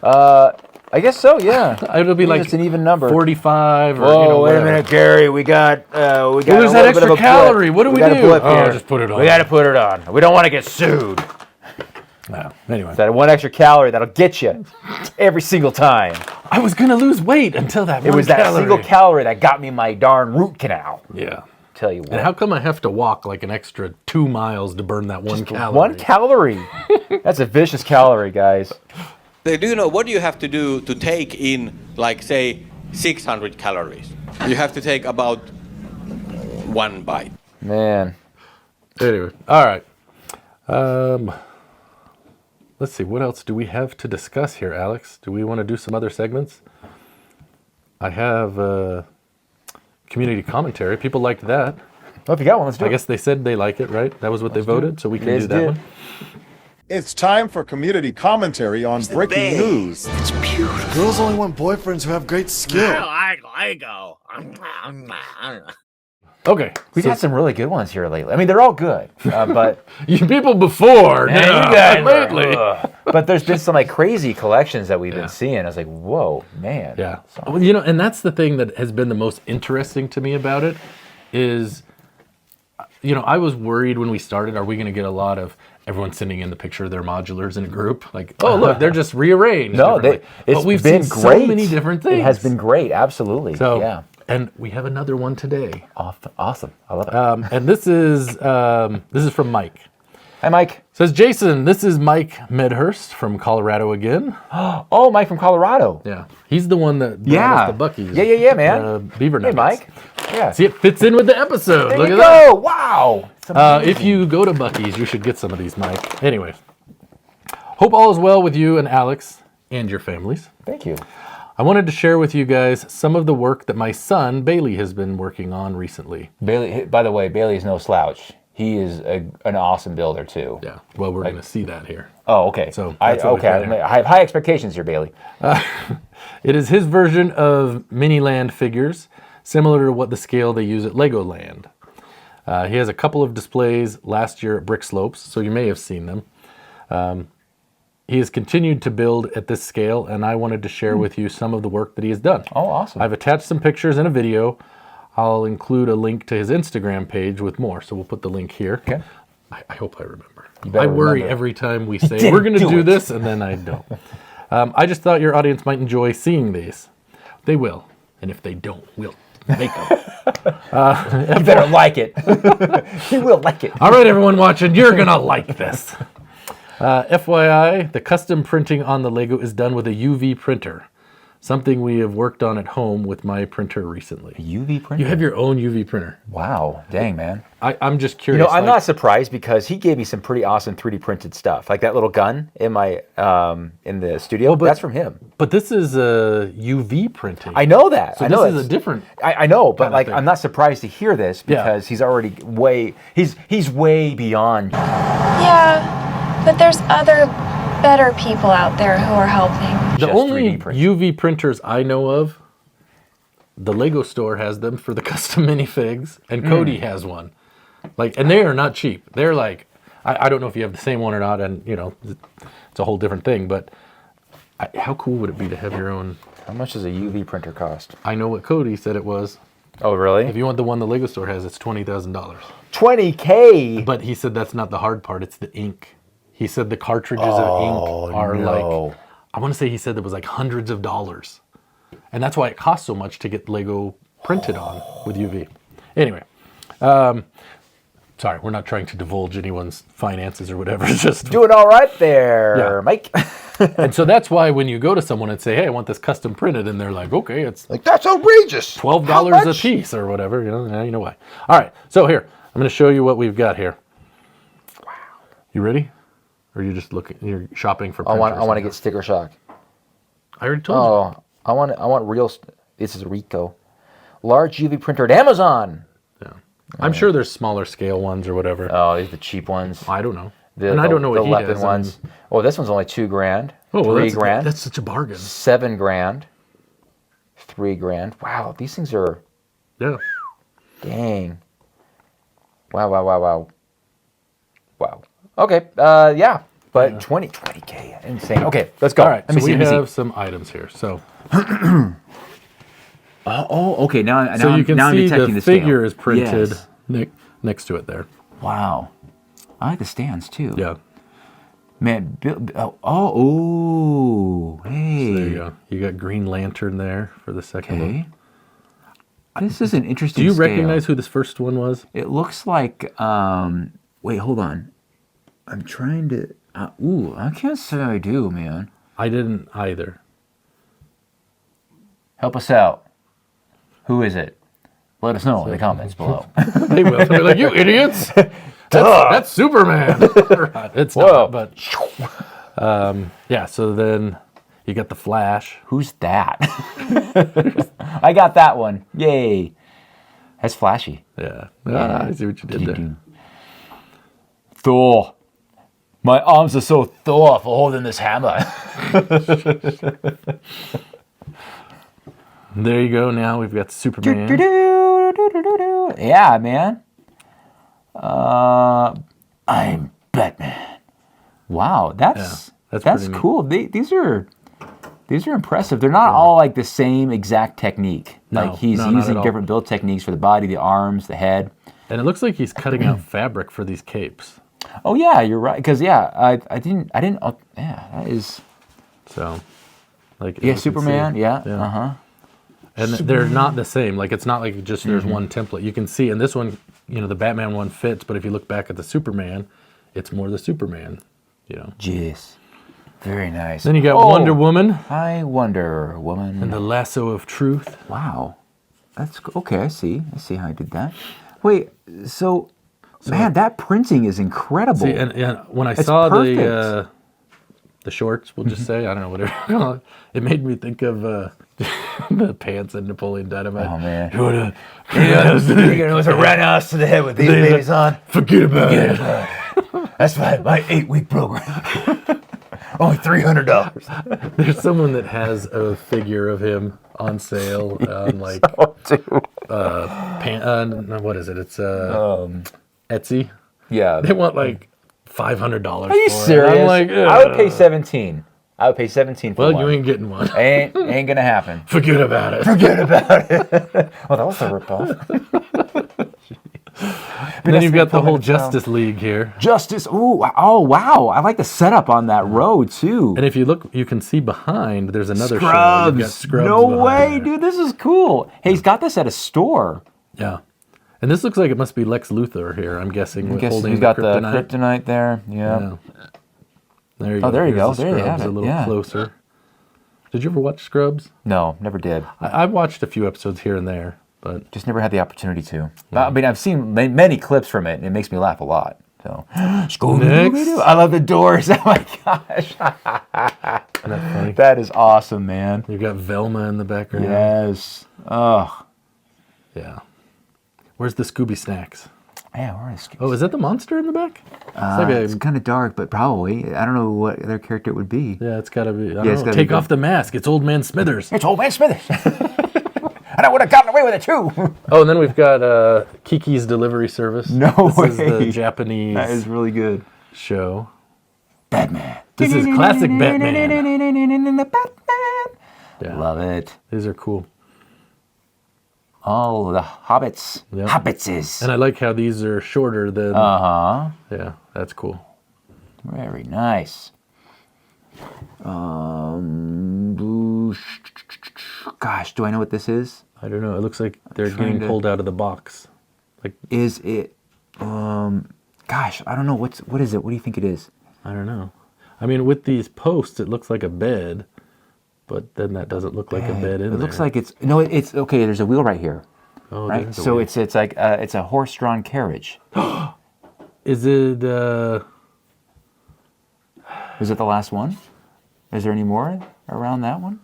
I guess so, yeah. It'll be like it's an even number. 45 or, Whoa, wait a whatever. minute, Gary. We got There's a that little bit extra of a calorie. blip. What do we got do? a blip Oh, here. just put it on. We got to put it on. We don't want to get sued. No. Anyway. That one extra calorie that'll get you every single time. I was going to lose weight until that It was that single calorie that got me my darn root canal. Yeah. Tell you what. And how come I have to walk like an extra 2 miles to burn that one calorie? 1 calorie. That's a vicious calorie, guys. Do you know what you have to do to take in, like, say, 600 calories? You have to take about 1 bite. Man. Anyway, all right. Let's see. What else do we have to discuss here, Alex? Do we want to do some other segments? I have community commentary. People liked that. Well, if you got one, let's do it. I guess they said they like it, right? That was what they voted, so we can do that one. It's time for community commentary on breaking news. It's beautiful. Girls only want boyfriends who have great skill. I like Lego. Okay. We've had some really good ones here lately. I mean, they're all good, but you people before, man, no, you guys lately. But there's been some like crazy collections that we've been seeing. I was like, whoa, man. Yeah. Well, you know, and that's the thing that has been the most interesting to me about it is, you know, I was worried when we started, are we going to get a lot of everyone sending in the picture of their modulars in a group? Like, oh, look, they're just rearranged. No, but we've been seen great. so many different things. It has been great, absolutely. So, yeah. And we have another one today. Awesome. I love it. And this is from Mike. Hi, Mike. Says, Jason, this is Mike Medhurst from Colorado again. Oh, Mike from Colorado. Yeah. He's the one that brought us the Buc-ee's. Yeah, man. Beaver nuggets. Hey, Mike. Yeah. See, it fits in with the episode. There Look you at go. that. Wow. If you go to Buc-ee's, you should get some of these, Mike. Anyways, hope all is well with you and Alex and your families. Thank you. I wanted to share with you guys some of the work that my son, Bailey, has been working on recently. Bailey, by the way, Bailey's no slouch. He is an awesome builder, too. Yeah, well, we're going to see that here. Oh, okay. So I have high expectations here, Bailey. It is his version of Miniland figures, similar to what the scale they use at Legoland. He has a couple of displays last year at Brick Slopes, so you may have seen them. He has continued to build at this scale, and I wanted to share with you some of the work that he has done. Oh, awesome. I've attached some pictures and a video. I'll include a link to his Instagram page with more, so we'll put the link here. Okay. I hope I remember. I worry every time we say we're going to do this, and then I don't. I just thought your audience might enjoy seeing these. They will, and if they don't, we'll make them. You better like it. You will like it. All right, everyone watching, you're going to like this. FYI, the custom printing on the Lego is done with a UV printer, something we have worked on at home with my printer recently. A UV printer? You have your own UV printer. Wow, dang, man. I'm just curious. You know, I'm not surprised because he gave me some pretty awesome 3D printed stuff, like that little gun in my in the studio. That's from him. But this is a UV printing. I know that. So I know this is a different. I know, but like thing. I'm not surprised to hear this because he's already he's way beyond. Yeah. But there's other better people out there who are helping. The only UV printers I know of, the Lego store has them for the custom minifigs, and Cody has one. Like, and they are not cheap. They're like, I don't know if you have the same one or not, and you know, it's a whole different thing. But how cool would it be to have your own? How much does a UV printer cost? I know what Cody said it was. Oh, really? If you want the one the Lego store has, it's $20,000. $20K. But he said that's not the hard part; it's the ink. He said the cartridges of ink are like, I want to say he said it was like hundreds of dollars. And that's why it costs so much to get Lego printed on with UV. Anyway, sorry, we're not trying to divulge anyone's finances or whatever. It's just doing all right there, Mike. And so that's why when you go to someone and say, hey, I want this custom printed, and they're like, okay, it's like, that's outrageous. $12 a piece or whatever. You know why. All right, so here, I'm going to show you what we've got here. Wow. You ready? Or you're just looking, you're shopping for printers? I want to get sticker shock. I already told you. I want real, this is Rico. Large UV printer at Amazon. Yeah. I'm sure there's smaller scale ones or whatever. Oh, these are the cheap ones. I don't know. I don't know what he has. Ones. Oh, this one's only $2,000. Oh, well, $3,000. That's such a bargain. $7,000. $3,000. Wow, these things are. Yeah. Dang. Wow. Okay. Yeah. But 20K. Insane. Okay, let's go. All right. Let me see. We have some items here. So. Okay. Now you can I'm see detecting the scale. figure is printed Yes. next to it there. Wow. I like the stands too. Yeah. Man, hey. So there you go. You got Green Lantern there for the second one. This is an interesting Do you scale. recognize who this first one was? It looks like, wait, hold on. I'm trying to, I can't say I do, man. I didn't either. Help us out. Who is it? Let us know in the comments below. They will. They're like, you idiots. That's Superman. It's not, but yeah, so then you got the Flash. Who's that? I got that one. Yay. That's flashy. Yeah. I see what you did there. Thor. My arms are so Thor for holding this hammer. There you go. Now we've got Superman. Yeah, man. I'm Batman. Wow, that's cool. These are impressive. They're not all like the same exact technique. Like he's using different build techniques for the body, the arms, the head. And it looks like he's cutting out fabric for these capes. Oh yeah, you're right. Because I didn't. Yeah, that is. So, like Superman. Yeah. And they're not the same. Like it's not like just there's one template. You can see, and this one, the Batman one fits. But if you look back at the Superman, it's more the Superman. Jeez. Very nice. Then you got Wonder Woman. Hi, Wonder Woman. And the Lasso of Truth. Wow. That's okay. I see how I did that. Wait. So man, that printing is incredible. See, and when I saw the shorts, we'll just say, I don't know, whatever you call it, it made me think of the pants in Napoleon Dynamite. Oh, man. You wanna, You're going to run us to the head with these babies on? Forget about it. That's my 8-week program. Only $300. There's someone that has a figure of him on sale on like what is it? It's Etsy. Yeah. They want like $500. Are you serious? I'm like, I would pay $17. I would pay $17 for one. Well, you ain't getting one. Ain't gonna happen. Forget about it. Forget about it. Well, that was a ripoff. And then you've got the whole Justice League here. Justice. Ooh. Oh, wow. I like the setup on that road too. And if you look, you can see behind. There's another Scrubs. show. You've got Scrubs. No way, there. dude. This is cool. Hey, he's got this at a store. Yeah. And this looks like it must be Lex Luthor here. I'm guessing. He's got the kryptonite there. Yeah. There you go. Oh, there you go. The there you have Scrubs it. a little closer. Did you ever watch Scrubs? No, never did. I watched a few episodes here and there, but just never had the opportunity to. Yeah. I mean, I've seen many clips from it, and it makes me laugh a lot. So, I love the doors. Oh my gosh, that is awesome, man. You got Velma in the background. Yes. Oh, yeah. Where's the Scooby snacks? Yeah, where is Scooby? Oh, is that the monster in the back? It's kind of dark, but probably. I don't know what other character it would be. Yeah, it's got to be. I don't know. Take off the mask. It's Old Man Smithers. It's Old Man Smithers. And I would have gotten away with it too. Oh, and then we've got Kiki's Delivery Service. No way. This is the Japanese. That is really good. Show. Batman. This is classic Batman. Yeah. Love it. These are cool. Oh, the hobbits. Yep. Hobbitses. And I like how these are shorter than... Yeah, that's cool. Very nice. Gosh, do I know what this is? I don't know. It looks like they're getting pulled out of the box. Like, is it... gosh, I don't know. What is it? What do you think it is? I don't know. I mean, with these posts, it looks like a bed. But then that doesn't look like a bed in there. It looks like it's... No, it's... Okay, there's a wheel right here. Oh, right? So it's like... it's a horse-drawn carriage. Is it... Is it the last one? Is there any more around that one?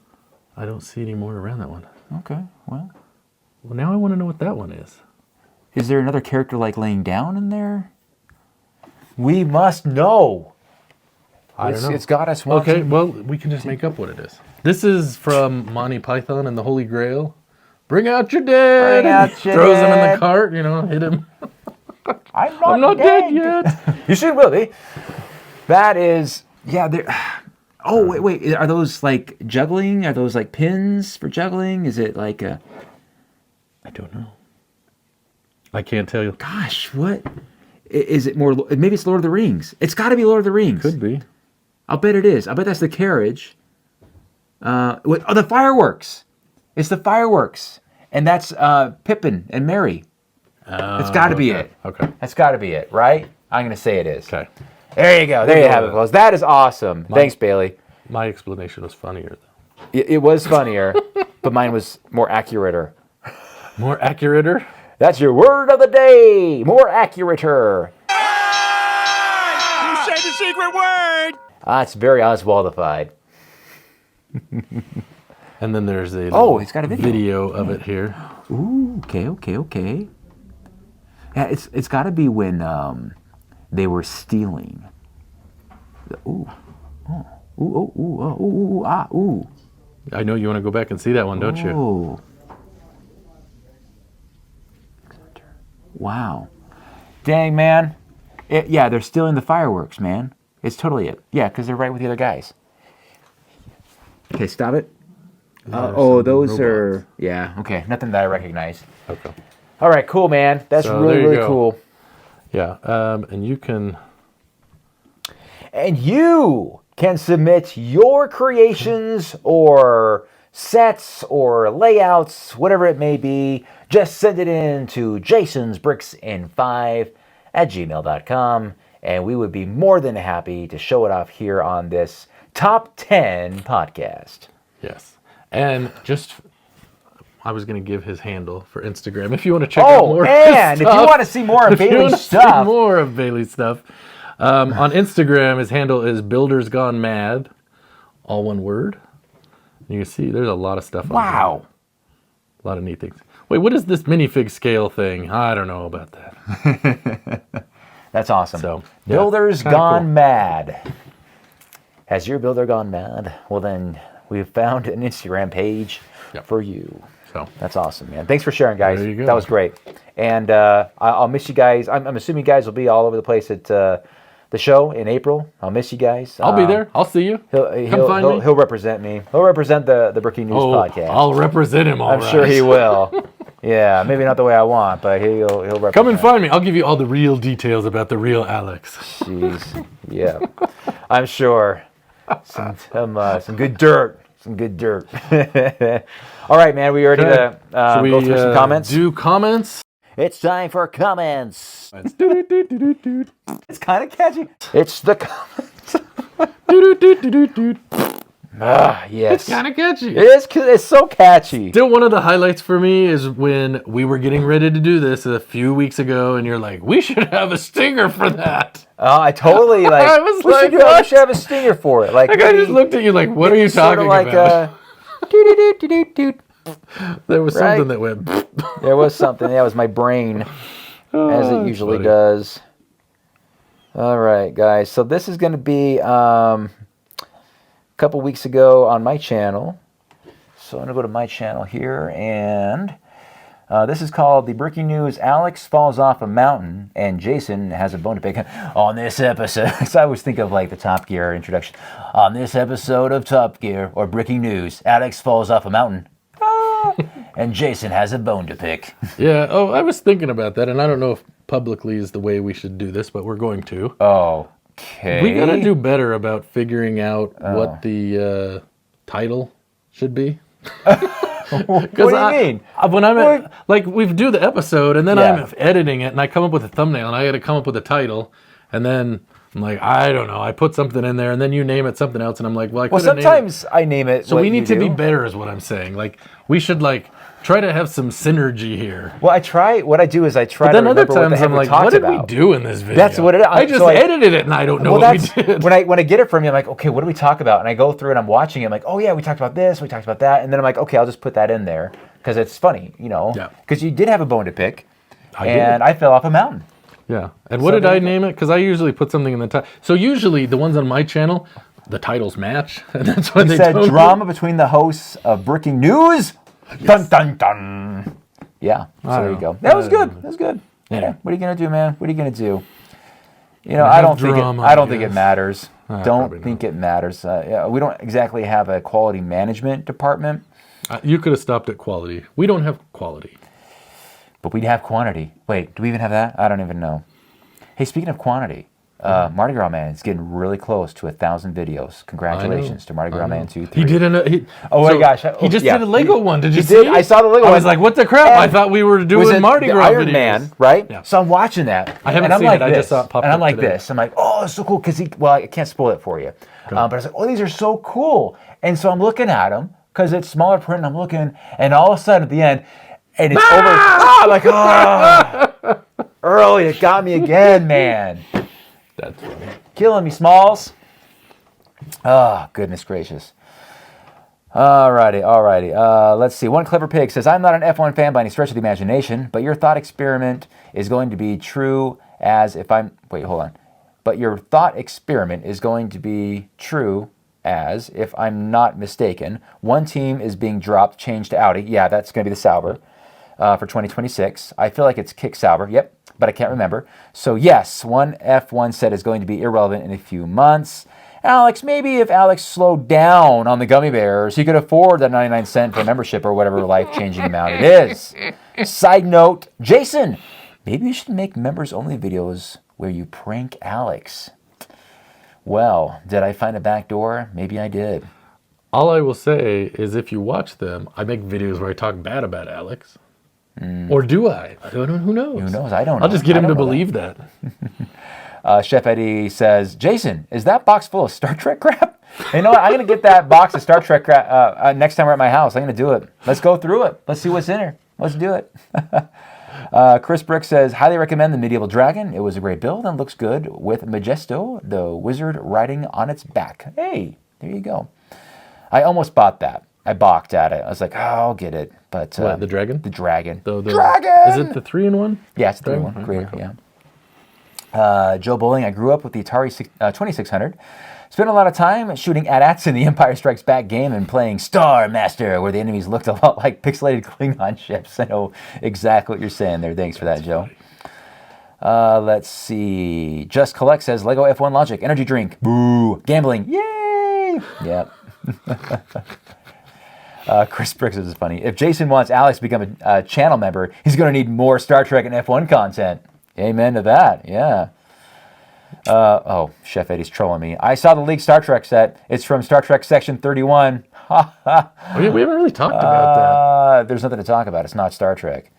I don't see any more around that one. Okay, well... Well, now I want to know what that one is. Is there another character like laying down in there? We must know. I don't know. It's got us watching. Okay, well, we can just make up what it is. This is from Monty Python and the Holy Grail. Bring out your dead. Bring out your throws dead. him in the cart, hit him. I'm not dead yet. You soon will be. That is... Yeah, they're... Oh, wait. Are those like juggling? Are those like pins for juggling? Is it like a... I don't know. I can't tell you. Gosh, what? Is it more... Maybe it's Lord of the Rings. It's got to be Lord of the Rings. Could be. I'll bet it is. I bet that's the carriage. The fireworks. It's the fireworks. And that's Pippin and Mary. It's got to be it. Okay. That's got to be it, right? I'm going to say it is. Okay. There you go. There you have it, folks. That is awesome. Thanks, Bailey. My explanation was funnier, though. It was funnier, but mine was more accurate-er. More accurate-er? That's your word of the day. More accurate-er. You said the secret word. It's very Oswaldified. And then there's a it's got a video of it here. Ooh, okay. Yeah, it's got to be when they were stealing. I know you want to go back and see that one, don't you? Ooh. Wow. Dang, man. Yeah, they're stealing the fireworks, man. It's totally it. Yeah, because they're right with the other guys. Okay, stop it. Those are... Yeah, okay. Nothing that I recognize. Okay. All right, cool, man. That's really cool. Yeah, and you can... And you can submit your creations or sets or layouts, whatever it may be. Just send it in to jasonsbricksin5@gmail.com, and we would be more than happy to show it off here on this Top 10 podcast. Yes. And I was going to give his handle for Instagram if you want to check out more. And if you want to see more of Bailey's stuff. On Instagram, his handle is Builders Gone Mad, all one word. You can see there's a lot of stuff on here. A lot of neat things. Wait, what is this minifig scale thing? I don't know about that. That's awesome. So, Builders Gone Mad. Has your builder gone mad? Well, then we've found an Instagram page for you. So that's awesome, man. Thanks for sharing, guys. There you go. That was great. And I'll miss you guys. I'm assuming you guys will be all over the place at the show in April. I'll miss you guys. I'll be there. I'll see you. He'll represent me. He'll represent the Breaking News podcast. I'll represent him. I'm sure he will. Yeah, maybe not the way I want, but he'll represent. Come and find me. I'll give you all the real details about the real Alex. Jeez. Yeah, I'm sure. Some good dirt. Some good dirt. All right, man. We ready to go through some comments? Do comments? It's time for comments. It's kind of catchy. It's the comments. Yes. It's kind of catchy. It is. It's so catchy. Still, one of the highlights for me is when we were getting ready to do this a few weeks ago, and you're like, "We should have a stinger for that." I totally like. I was we should have a stinger for it. Like I just looked at you like, "What are you talking about?" There was something that went. There was something. That was my brain, as it usually does. All right, guys. So this is going to be a couple weeks ago on my channel. So I'm going to go to my channel here, and this is called The Breaking News. Alex falls off a mountain, and Jason has a bone to pick on this episode. So I always think of like the Top Gear introduction. On this episode of Top Gear, or Breaking News, Alex falls off a mountain. And Jason has a bone to pick. Yeah. Oh, I was thinking about that, and I don't know if publicly is the way we should do this, but we're going to. Okay. We got to do better about figuring out what the title should be. What do you mean? When I'm we do the episode, and then I'm editing it, and I come up with a thumbnail, and I got to come up with a title, and then I'm like, I don't know. I put something in there, and then you name it something else, and I'm like, well, I could have sometimes I name it. So we need to be better, is what I'm saying. Like we should try to have some synergy here. Well, I try. What I do is I try to remember what the heck we talked about. What did we do in this video? That's what it is. I just edited it, and I don't know what we did. When I get it from you, I'm like, okay, what did we talk about? And I go through and I'm watching it. I'm like, oh yeah, we talked about this, we talked about that, and then I'm like, okay, I'll just put that in there because it's funny, you know. Yeah. Because you did have a bone to pick, and I fell off a mountain. Yeah. And what did I name it? Because I usually put something in the title. So usually the ones on my channel, the titles match, and that's what they said. Drama between the hosts of Breaking News. Yes. Dun dun dun. Yeah. So there you go. That was good. That was good. Yeah. What are you gonna do, man? What are you gonna do? You know, I don't think it matters. Don't think it matters. We don't exactly have a quality management department. You could have stopped at quality. We don't have quality. But we'd have quantity. Wait, do we even have that? I don't even know. Hey, speaking of quantity, Mardi Gras Man is getting really close to 1,000 videos. Congratulations to Mardi Gras Man 2, 3. He did my gosh. He just did a Lego one. Did you see? I saw the Lego one. I was like, what the crap? I thought we were doing Mardi Gras Iron videos. Man, right? Yeah. So I'm watching that. I haven't seen it. I just saw it pop up and I'm like today. this. I'm like, oh, it's so cool. Because I can't spoil it for you. But I was like, oh, these are so cool. And so I'm looking at them because it's smaller print. And I'm looking. And all of a sudden at the end, and it's over. I'm like, Earl, you got me again, man. That's funny. Killing me, Smalls. Oh, goodness gracious. Alrighty. Let's see. One Clever Pig says, I'm not an F1 fan by any stretch of the imagination, but your thought experiment is going to be true as if I'm... Wait, hold on. But your thought experiment is going to be true as, if I'm not mistaken, one team is being dropped, changed to Audi. Yeah, that's going to be the Sauber for 2026. I feel like it's Kick Sauber. Yep, but I can't remember. So yes, one F1 set is going to be irrelevant in a few months. Alex, maybe if Alex slowed down on the gummy bears, he could afford that 99 cent per membership or whatever life-changing amount it is. Side note, Jason, maybe you should make members-only videos where you prank Alex. Well, did I find a back door? Maybe I did. All I will say is if you watch them, I make videos where I talk bad about Alex. Or do I? I don't know. Who knows? Who knows? I don't know. I'll just get him to believe that. Chef Eddie says, Jason, is that box full of Star Trek crap? You know what? I'm going to get that box of Star Trek crap next time we're at my house. I'm going to do it. Let's go through it. Let's see what's in here. Let's do it. Chris Brick says, highly recommend the Medieval Dragon. It was a great build and looks good with Majesto, the wizard riding on its back. Hey, there you go. I almost bought that. I balked at it. I was like, oh, I'll get it. But what, the dragon? The dragon. The dragon! Is it the 3-in-1? Yeah, it's the 3-in-1. Greater, yeah. Joe Bowling, I grew up with the Atari 2600. Spent a lot of time shooting AT-ATs in the Empire Strikes Back game and playing Star Master, where the enemies looked a lot like pixelated Klingon ships. I know exactly what you're saying there. Thanks for that, Joe. Let's see. Just Collect says, Lego F1 Logic, energy drink. Boo. Gambling. Yay! Yep. Chris Brooks is funny. If Jason wants Alex to become a channel member, he's going to need more Star Trek and F1 content. Amen to that. Yeah. Oh, Chef Eddie's trolling me. I saw the League Star Trek set. It's from Star Trek Section 31. We haven't really talked about that. There's nothing to talk about. It's not Star Trek.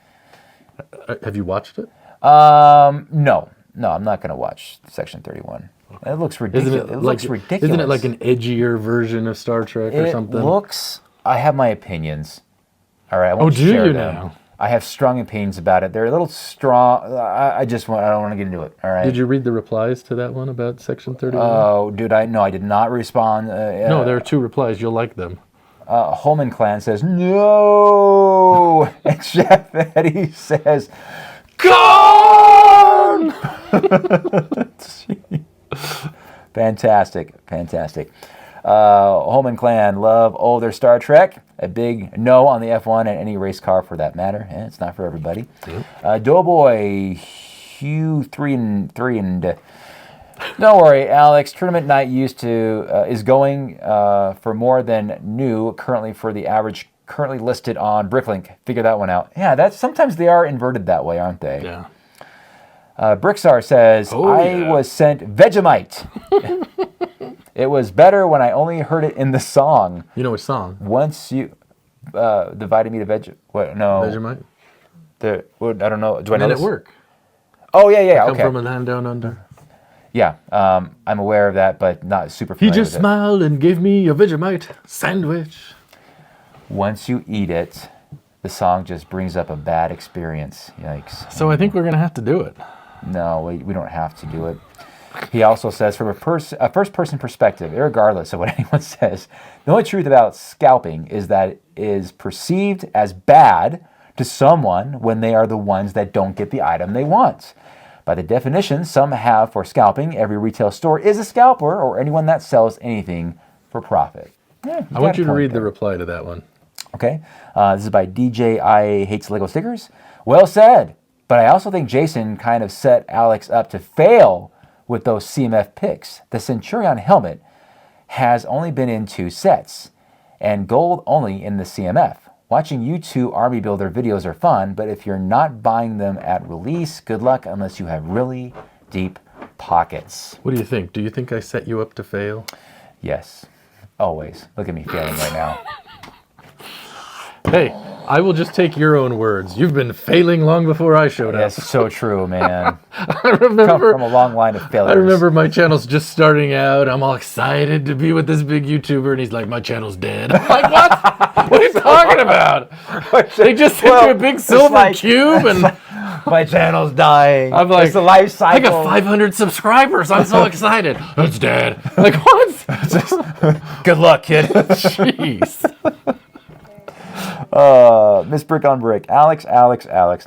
Have you watched it? No, I'm not going to watch Section 31. It looks ridiculous. It looks ridiculous. Isn't it like an edgier version of Star Trek or something? It looks... I have my opinions. All right, I do won't share you them. now? I have strong opinions about it. They're a little strong. I don't want to get into it. All right. Did you read the replies to that one about Section 31? Oh, dude, I did not respond. No, there are 2 replies. You'll like them. Holman Clan says, no! And Chef Eddie says, gone! Fantastic. Holman Clan, love older Star Trek. A big no on the F1 and any race car for that matter. And it's not for everybody. Doughboy, Hugh 3 and don't worry, Alex. Tournament night is going for more than new currently for the average currently listed on Bricklink. Figure that one out. Yeah, sometimes they are inverted that way, aren't they? Yeah. Brixar says, I was sent Vegemite. It was better when I only heard it in the song. You know which song? Once you divided me to What? No. Vegemite? I don't know. Do I know this? At work. Oh, yeah. Come Okay. from a land down under. Yeah, I'm aware of that, but not super familiar He just with smiled and gave me a Vegemite sandwich. Once you eat it, the song just brings up a bad experience. Yikes. So I think we're going to have to do it. No, we don't have to do it. He also says, from a first-person perspective, regardless of what anyone says, the only truth about scalping is that it is perceived as bad to someone when they are the ones that don't get the item they want. By the definition some have for scalping, every retail store is a scalper or anyone that sells anything for profit. Yeah, I want you to read the reply to that one. Okay. This is by DJ I Hates Lego Stickers. Well said, but I also think Jason kind of set Alex up to fail with those CMF picks. The Centurion helmet has only been in 2 sets, and gold only in the CMF. Watching you 2 army builder videos are fun, but if you're not buying them at release, good luck unless you have really deep pockets. What do you think? Do you think I set you up to fail? Yes, always. Look at me failing right now. Hey, I will just take your own words. You've been failing long before I showed up. That's so true, man. I remember, come from a long line of failures. I remember my channel's just starting out. I'm all excited to be with this big YouTuber, and he's like, my channel's dead. I'm like, what? What are you talking about? They just sent you a big silver cube, and my channel's dying. I'm like, it's the life cycle. I got 500 subscribers. I'm so excited. It's dead. Like, what? Good luck, kid. Jeez. Miss Brick on Brick. Alex.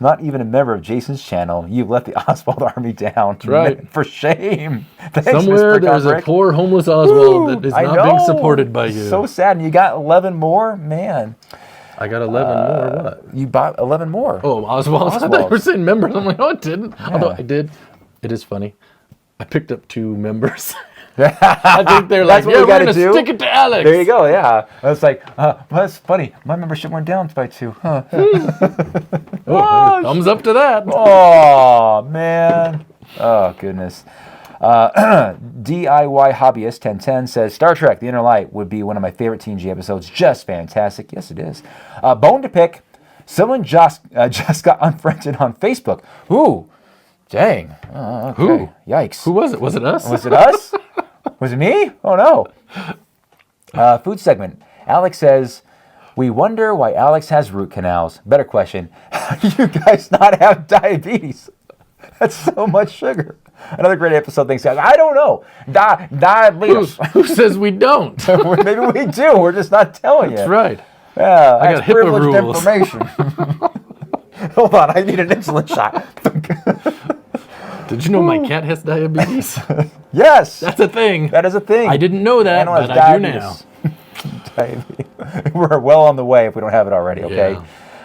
Not even a member of Jason's channel. You let the Oswald army down. That's right. For shame. Thanks, Somewhere there's a poor homeless Oswald that is not being supported by you. So sad. And you got 11 more? Man. I got 11 more. What? You bought 11 more. Oh, Oswald. I thought you were saying members. I'm like, no, I didn't. Yeah. Although I did. It is funny. I picked up 2 members. I think they're like, what we we're going to do. stick it to Alex. There you go, yeah. It's like, well, that's funny. My membership went down by 2. Huh. Thumbs up to that. Oh, man. Oh, goodness. DIY Hobbyist 1010 says, Star Trek The Inner Light would be one of my favorite TNG episodes. Just fantastic. Yes, it is. Bone to pick. Someone just got unfriended on Facebook. Ooh. Dang. Oh, okay. Who? Yikes. Who was it? Was it us? Was it us? Was it me? Oh, no. Food segment. Alex says, we wonder why Alex has root canals. Better question. How do you guys not have diabetes? That's so much sugar. Another great episode. Thanks, guys. I don't know. Diabetes. Who says we don't? Maybe we do. We're just not telling you. That's right. Yeah, I got HIPAA privileged rules. Information. Hold on. I need an insulin shot. Did you know my cat has diabetes? Yes. That's a thing. That is a thing. I didn't know that, Animal has but I do now. Diabetes. We're well on the way if we don't have it already, okay?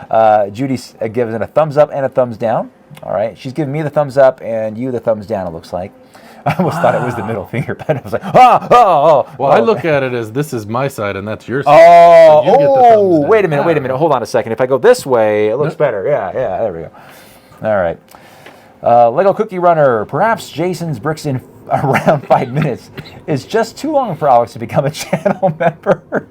Yeah. Judy gives it a thumbs up and a thumbs down. All right. She's giving me the thumbs up and you the thumbs down, it looks like. I almost thought it was the middle finger, but I was like, Well, I look at it as this is my side and that's your side. Oh, so you get the thumbs down. wait a minute. Hold on a second. If I go this way, it looks better. Yeah, there we go. All right. Lego Cookie Runner. Perhaps Jason's bricks in around 5 minutes is just too long for Alex to become a channel member.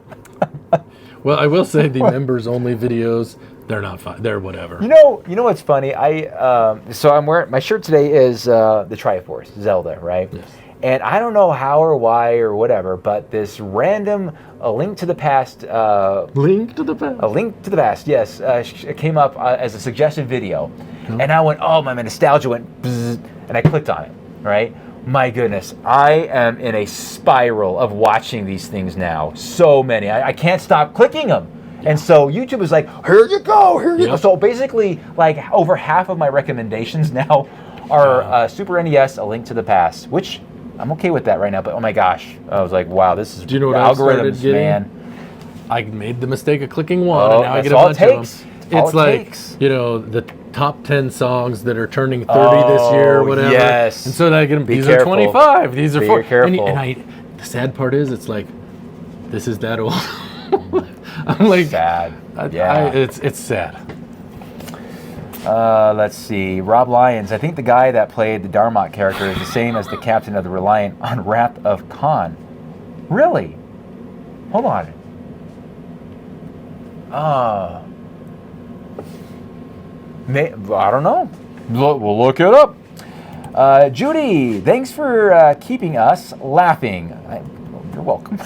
Well, I will say the members only videos, they're not fine. They're whatever. You know what's funny? So I'm wearing my shirt today is the Triforce Zelda, right? Yes. And I don't know how or why or whatever, but this random A Link to the Past. Link to the Past. A Link to the Past. Yes, it came up as a suggested video, and I went, oh, my nostalgia went, bzz, and I clicked on it. Right? My goodness, I am in a spiral of watching these things now. So many, I can't stop clicking them. And so YouTube is like, here you go. So basically, like over half of my recommendations now are Super NES, A Link to the Past, which I'm okay with that right now. But oh my gosh, I was like, wow, this is Do you know what algorithms, man. I made the mistake of clicking one, and now I get a all bunch it takes. of them. All It's it like, takes. the top 10 songs that are turning 30 this year or whatever. Yes. And so I get them, Be these careful. are 25, these are Be 40. careful. And the sad part is, it's like, this is that old. I'm like, sad. Yeah. It's sad. Let's see. Rob Lyons. I think the guy that played the Darmok character is the same as the captain of the Reliant on Wrath of Khan. Really? Hold on. I don't know. We'll look it up. Judy, thanks for keeping us laughing. You're welcome.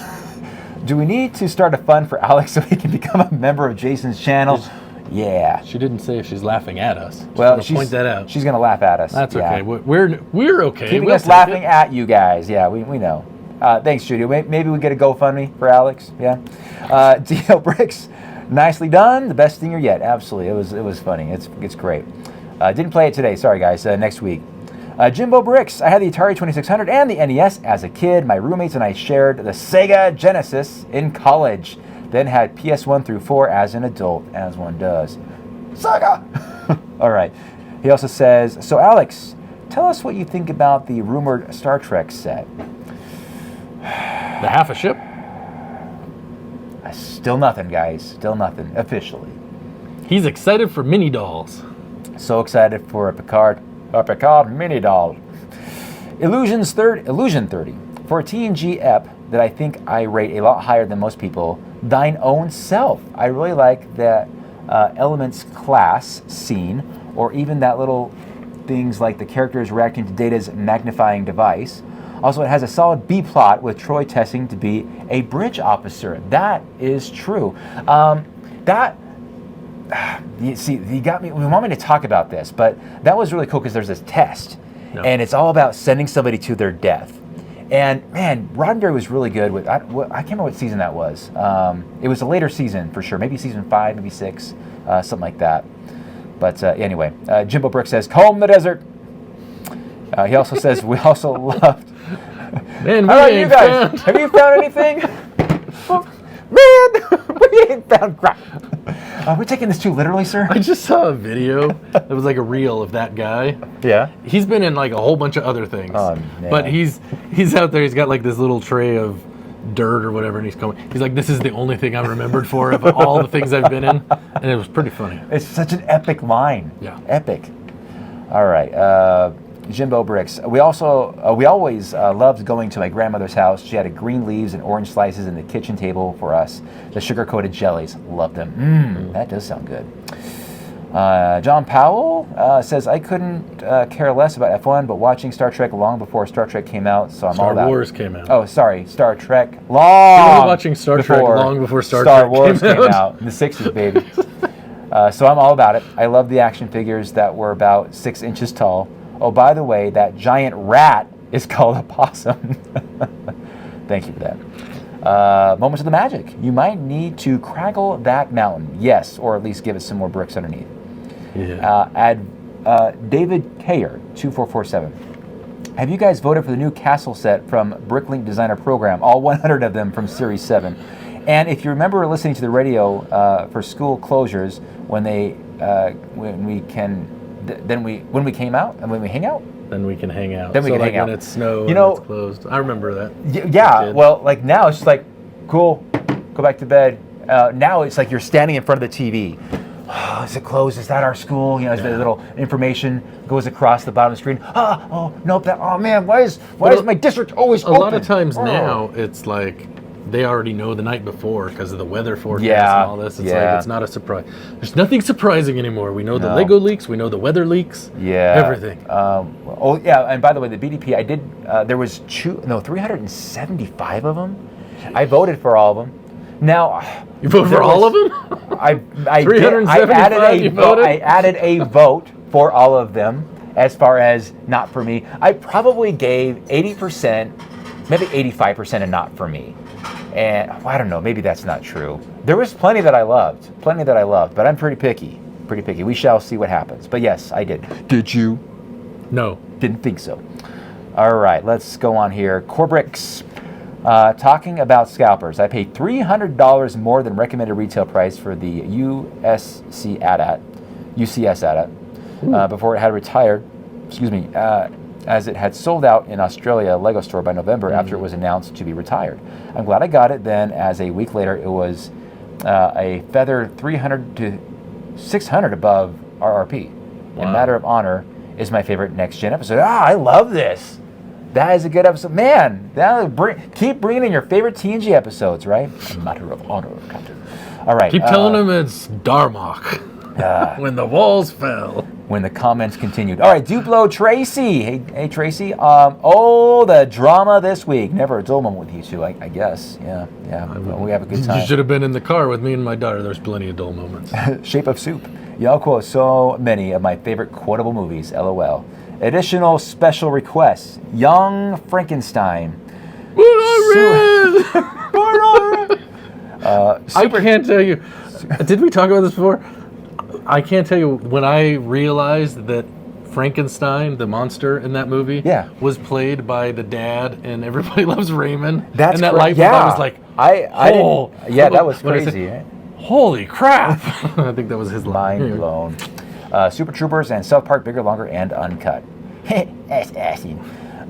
Do we need to start a fund for Alex so he can become a member of Jason's channel? Yeah. She didn't say if she's laughing at us. Well, point that out. She's going to laugh at us. That's yeah. okay. We're okay. Keeping We'll us take laughing it. at you guys. Yeah, we know. Thanks, Judy. Maybe we get a GoFundMe for Alex. Yeah. DL Bricks, nicely done. The best stinger yet. Absolutely. It was funny. It's great. Didn't play it today. Sorry, guys. Next week. Jimbo Bricks. I had the Atari 2600 and the NES as a kid. My roommates and I shared the Sega Genesis in college. Then had PS1 through 4 as an adult, as one does. Sega! All right. He also says, so Alex, tell us what you think about the rumored Star Trek set. The half a ship? Still nothing, guys. Still nothing, officially. He's excited for mini dolls. So excited for a Picard mini doll. Illusion 30. For a TNG ep that I think I rate a lot higher than most people, Thine Own Self. I really like that Elements class scene, or even that little things like the characters reacting to Data's magnifying device. Also, it has a solid B plot with Troy testing to be a bridge officer. That is true. You see, you got me. We want me to talk about this, but that was really cool because there's this test, and it's all about sending somebody to their death. And man, Roddenberry was really good with. I can't remember what season that was. It was a later season for sure. Maybe season 5, maybe 6, something like that. But anyway, Jimbo Brick says, "Comb the desert." He also says, "We also loved." Man, how about you guys? Have you found anything? Man, we ain't found crap. We're taking this too literally, sir. I just saw a video. It was like a reel of that guy. Yeah. He's been in like a whole bunch of other things. Oh, man. But he's out there. He's got like this little tray of dirt or whatever, and he's like, "This is the only thing I'm remembered for of all the things I've been in," and it was pretty funny. It's such an epic line. Yeah. Epic. All right. Jimbo Bricks. We always loved going to my grandmother's house. She had green leaves and orange slices in the kitchen table for us. The sugar-coated jellies. Loved them. That does sound good. John Powell says, "I couldn't care less about F1, but watching Star Trek long before Star Trek came out, so I'm all about it." Star Wars came out. Oh, sorry. Star Trek He was watching Star Trek long before Star Trek Wars came out in the 60s, baby. So I'm all about it. I love the action figures that were about 6 inches tall. Oh, by the way, that giant rat is called a possum. Thank you for that. Moments of the magic. You might need to craggle that mountain. Yes, or at least give it some more bricks underneath. Yeah. David Kayer, 2447. Have you guys voted for the new castle set from Bricklink Designer Program? All 100 of them from Series 7. And if you remember listening to the radio for school closures when we came out and when we hang out, then we can hang out. Then we can hang out when it's snow and it's closed. I remember that. Yeah. Well, like now it's just like, cool, go back to bed. Now it's like you're standing in front of the TV. Oh, is it closed? Is that our school? The little information goes across the bottom of the screen. Oh, nope. Oh man, why is my district always open? A lot of times now it's like they already know the night before because of the weather forecast and all this. It's like it's not a surprise. There's nothing surprising anymore. We know the Lego leaks. We know the weather leaks. Yeah. Everything. And by the way, the BDP, I did. There was 375 of them. I voted for all of them. Now, you voted for all of them? I 375. I added a vote for all of them. As far as not for me, I probably gave 80%, maybe 85% of not for me. And I don't know, maybe that's not true. There was plenty that I loved, but I'm pretty picky. We shall see what happens. But yes, I did. Did you? No. Didn't think so. All right, let's go on here. Corbricks, talking about scalpers. I paid $300 more than recommended retail price for the UCS AT-AT before it had retired. As it had sold out in Australia Lego store by November after it was announced to be retired. I'm glad I got it then, as a week later it was a feather 300 to 600 above RRP. Wow. In Matter of Honor is my favorite Next Gen episode. I love this. That is a good episode. Man, keep bringing in your favorite TNG episodes, right? A Matter of Honor, Captain. All right. Keep telling them it's Darmok. When the walls fell. When the comments continued. All right, Duplo Tracy. Hey Tracy. The drama this week. Never a dull moment with you two, I guess. Yeah. Well, we have a good time. You should have been in the car with me and my daughter. There's plenty of dull moments. Shape of Soup. Y'all quote so many of my favorite quotable movies. LOL. Additional special requests. Young Frankenstein. I can't tell you. Did we talk about this before? I can't tell you when I realized that Frankenstein, the monster in that movie, was played by the dad in Everybody Loves Raymond. That's that life. I was like, that was crazy. Right? Holy crap! I think that was his line. Mind blown. Super Troopers and South Park, Bigger, Longer, and Uncut.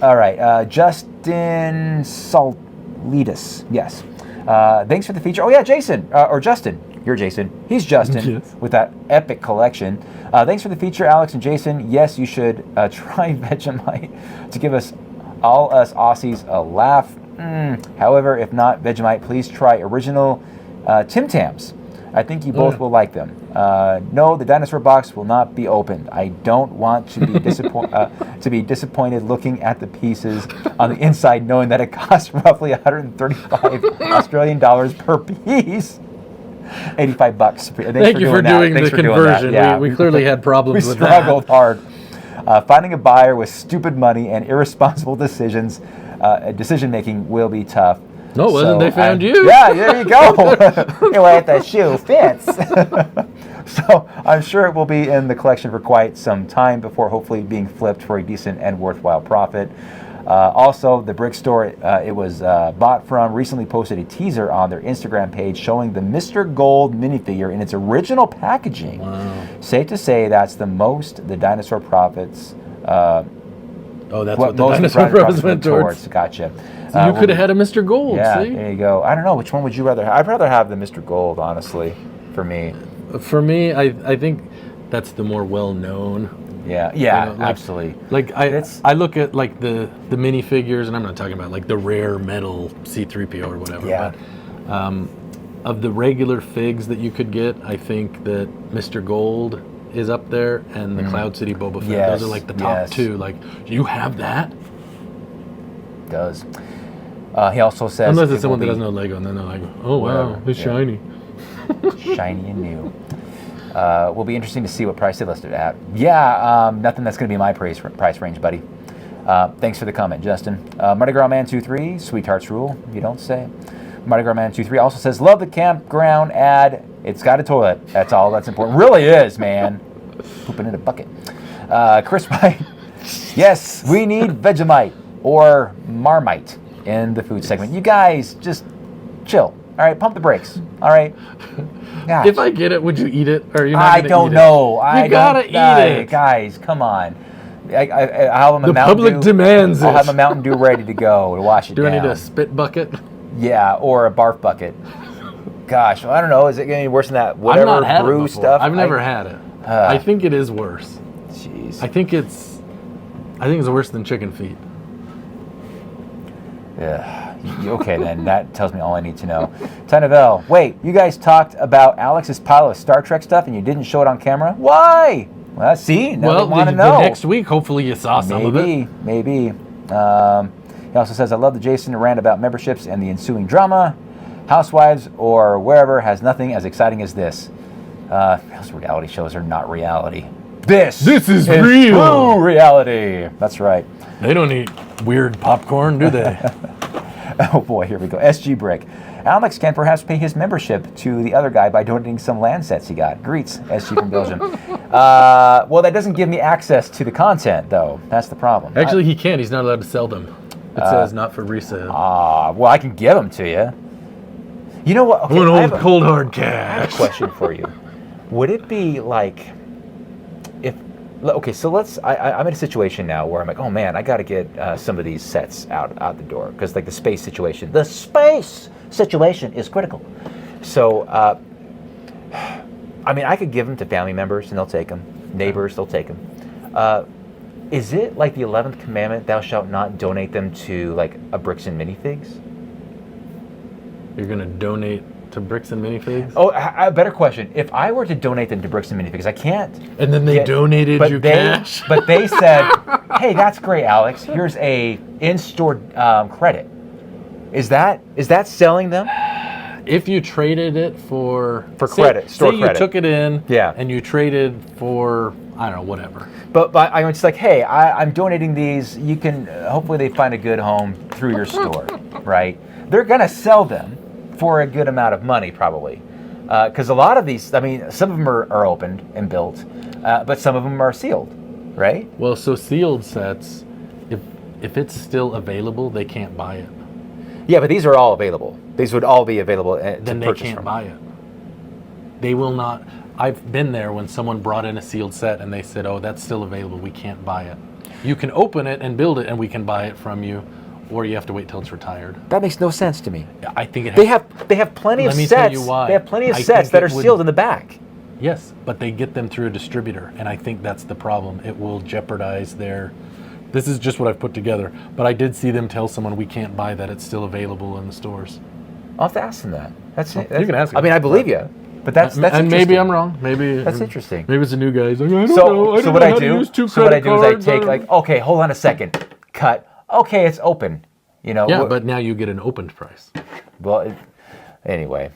All right, Justin Salidis. Yes. Thanks for the feature. Oh yeah, Jason or Justin. You're Jason. He's Justin with that epic collection. Thanks for the feature, Alex and Jason. Yes, you should try Vegemite to give all us Aussies a laugh. However, if not Vegemite, please try original Tim Tams. I think you both will like them. No, the dinosaur box will not be opened. I don't want to be disappointed looking at the pieces on the inside, knowing that it costs roughly 135 Australian dollars per piece. $85. Thank you for doing the conversion. Yeah. We clearly had problems with that. We struggled hard. Finding a buyer with stupid money and irresponsible decisions decision making will be tough. No, it wasn't. They found you. Yeah, there you go. Anyway, the shoe fits. So I'm sure it will be in the collection for quite some time before hopefully being flipped for a decent and worthwhile profit. Also, the brick store it was bought from recently posted a teaser on their Instagram page showing the Mr. Gold minifigure in its original packaging. Wow. Safe to say that's the most the dinosaur profits. Oh, that's what the dinosaur profits went towards. Gotcha. So you could have had a Mr. Gold. Yeah, see? there you go. I don't know, which one would you rather have? I'd rather have the Mr. Gold, honestly, for me. For me, I think that's the more well-known. Yeah, absolutely. Like I look at like the minifigures, and I'm not talking about like the rare metal C-3PO or whatever. Yeah. But, of the regular figs that you could get, I think that Mr. Gold is up there, and the Cloud City Boba Fett. Yes, Those are like the top two. Like, you have that? Does. He also says... Unless it's someone that doesn't know Lego, and then they're like, oh, wow, it's shiny. Shiny and new. Will be interesting to see what price they listed at. Yeah, nothing that's going to be my price range, buddy. Thanks for the comment, Justin. Mardi Gras Man 23, Sweethearts Rule, you don't say. Mardi Gras Man 23 also says, love the campground ad. It's got a toilet. That's all that's important. Really is, man. Pooping in a bucket. Chris White. Yes, we need Vegemite or Marmite in the food segment. You guys just chill. All right, pump the brakes. All right. Gosh. If I get it, would you eat it? Or you're not I don't know. You gotta eat it, guys. Come on. I'll have a the public demands I'll it. have a Mountain Dew ready to go to wash it Do down. I need a spit bucket? Yeah, or a barf bucket. Gosh, well, I don't know. Is it getting any worse than that? Whatever I've not had brew it before. stuff. I've never had it. I think it is worse. Jeez. I think it's worse than chicken feet. Yeah. Okay, then that tells me all I need to know. Tanavel, wait, you guys talked about Alex's pile of Star Trek stuff and you didn't show it on camera? Why? Well, see, now we want to know. The next week, hopefully you saw some of it. Maybe. He also says, I love the Jason rant about memberships and the ensuing drama. Housewives or wherever has nothing as exciting as this. Those reality shows are not reality. This is real. True reality. That's right. They don't eat weird popcorn, do they? Oh boy, here we go. SG Brick. Alex can perhaps pay his membership to the other guy by donating some land sets he got. Greets, SG from Belgium. Well, that doesn't give me access to the content, though. That's the problem. Actually, he can't. He's not allowed to sell them. It says not for resale. Well, I can give them to you. You know what? Okay, One old cold hard cash. I have a question for you. Would it be like if... Okay, so I'm in a situation now where I'm like, oh man, I got to get some of these sets out the door because like the space situation is critical. So, I mean, I could give them to family members and they'll take them. Neighbors, they'll take them. Is it like the 11th commandment, thou shalt not donate them to like a Bricks and Minifigs? You're going to donate to Bricks and Minifigs? Oh, a better question. If I were to donate them to Bricks and Minifigs, I can't. And then they donated you cash? But they said, hey, that's great, Alex. Here's a in-store credit. Is that selling them? If you traded it for credit, store credit. You took it in, yeah, and you traded for I don't know, whatever. But I'm just like, hey, I'm donating these. You can hopefully they find a good home through your store, right? They're gonna sell them for a good amount of money, probably, because a lot of these, I mean, some of them are opened and built, but some of them are sealed, right? Well, so sealed sets, if it's still available, they can't buy it. Yeah, but these are all available. These would all be available to then they purchase can't from. buy it. They will not. I've been there when someone brought in a sealed set and they said, "Oh, that's still available. We can't buy it. You can open it and build it, and we can buy it from you, or you have to wait till it's retired." That makes no sense to me. I think it. They have plenty of sets. Tell you why. They have plenty of sets that are sealed in the back. Yes, but they get them through a distributor, and I think that's the problem. It will jeopardize their. This is just what I've put together, but I did see them tell someone we can't buy that. It's still available in the stores. I'll have to ask them that. That's you can ask them. I mean, I believe you, but that's and maybe I'm wrong. Maybe that's interesting. Maybe it's a new guy. He's like, I don't know. So what I do is I take like, okay, hold on a second, cut. Okay, it's open. You know. Yeah, but now you get an opened price. Well, anyway,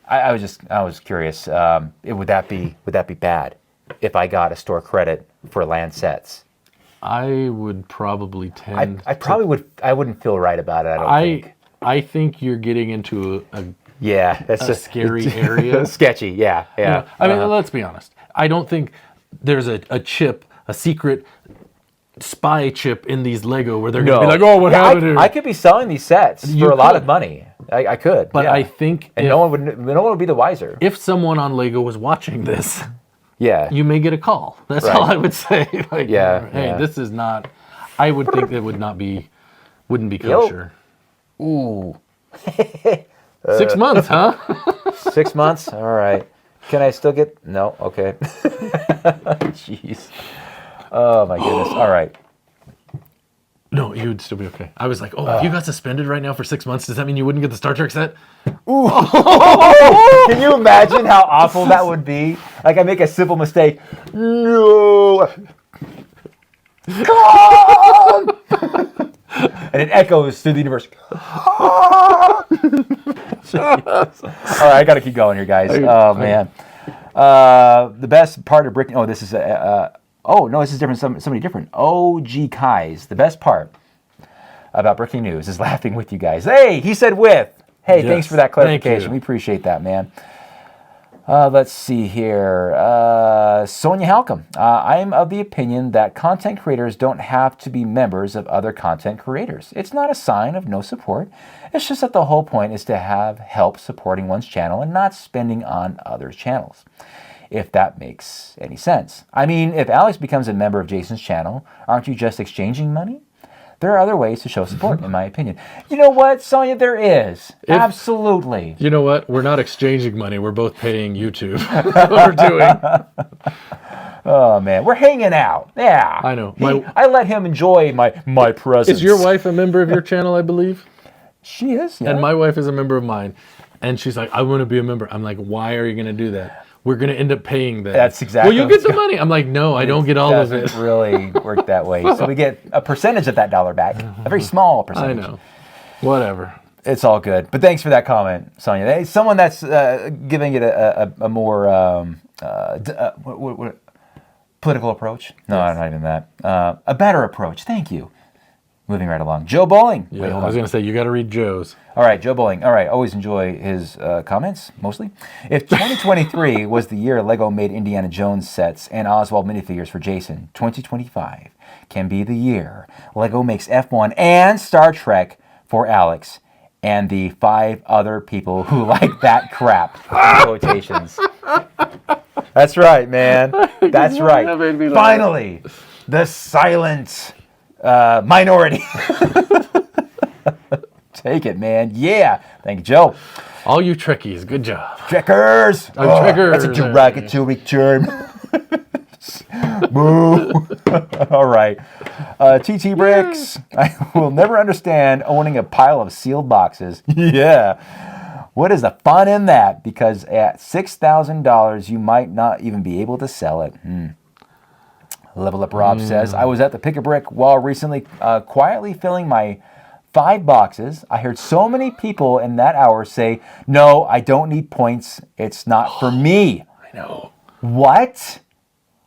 I was curious. Would that be bad if I got a store credit for land sets? I would probably tend. I wouldn't feel right about it. I don't think. I think you're getting into a that's a scary area. Sketchy. Yeah. You know, I mean, let's be honest. I don't think there's a chip, a secret spy chip in these Lego where they're going to be like, oh, what happened here? I could be selling these sets for a lot of money. I could. But I think no one would be the wiser. If someone on Lego was watching this, yeah, you may get a call. That's all I would say. Like, hey, this is not. I would think that wouldn't be kosher. Ooh. 6 months, huh? 6 months. All right. Can I still get? No. Okay. Jeez. Oh my goodness. All right. No, you would still be okay. I was like, if you got suspended right now for 6 months, does that mean you wouldn't get the Star Trek set? Ooh. Can you imagine how awful that would be? Like I make a simple mistake. No. Come! And it echoes through the universe. All right, I got to keep going here, guys. Oh man. The best part of breaking. Oh, this is this is different. Somebody different. OG Kai's. The best part about breaking news is laughing with you guys. Hey, he said with. Hey, thanks for that clarification. We appreciate that, man. Let's see here. Sonia Halcom. I am of the opinion that content creators don't have to be members of other content creators. It's not a sign of no support. It's just that the whole point is to have help supporting one's channel and not spending on other channels. If that makes any sense. I mean, if Alex becomes a member of Jason's channel, aren't you just exchanging money? There are other ways to show support, in my opinion. You know what, Sonia? There is. Absolutely. You know what? We're not exchanging money. We're both paying YouTube. That's what we're doing. Oh, man. We're hanging out. Yeah. I know. I let him enjoy my presence. Is your wife a member of your channel, I believe? She is, yeah. And my wife is a member of mine. And she's like, I want to be a member. I'm like, why are you going to do that? We're going to end up paying that. That's exactly. Well, you get the money. I'm like, no, I don't get all of it. It doesn't really work that way. So we get a percentage of that dollar back. A very small percentage. I know. Whatever. It's all good. But thanks for that comment, Sonia. Someone that's giving it a more political approach. No, not even that. A better approach. Thank you. Moving right along. Joe Bowling. Yeah, I was going to say, you got to read Joe's. All right, Joe Bowling. All right, always enjoy his comments, mostly. If 2023 was the year Lego made Indiana Jones sets and Oswald minifigures for Jason, 2025 can be the year Lego makes F1 and Star Trek for Alex and the 5 other people who like that crap. Quotations. That's right, man. That's right. Finally, the silent minority. Take it, man. Yeah. Thank you, Joe. All you Trekkies, good job. Trekkers. Trekkers. That's a derogatory term. Boo. All right. TT Bricks. I will never understand owning a pile of sealed boxes. Yeah. What is the fun in that? Because at $6,000, you might not even be able to sell it. Level Up Rob says, I was at the Pick-a-Brick wall recently quietly filling my 5 boxes. I heard so many people in that hour say, no, I don't need points. It's not for me. I know. What?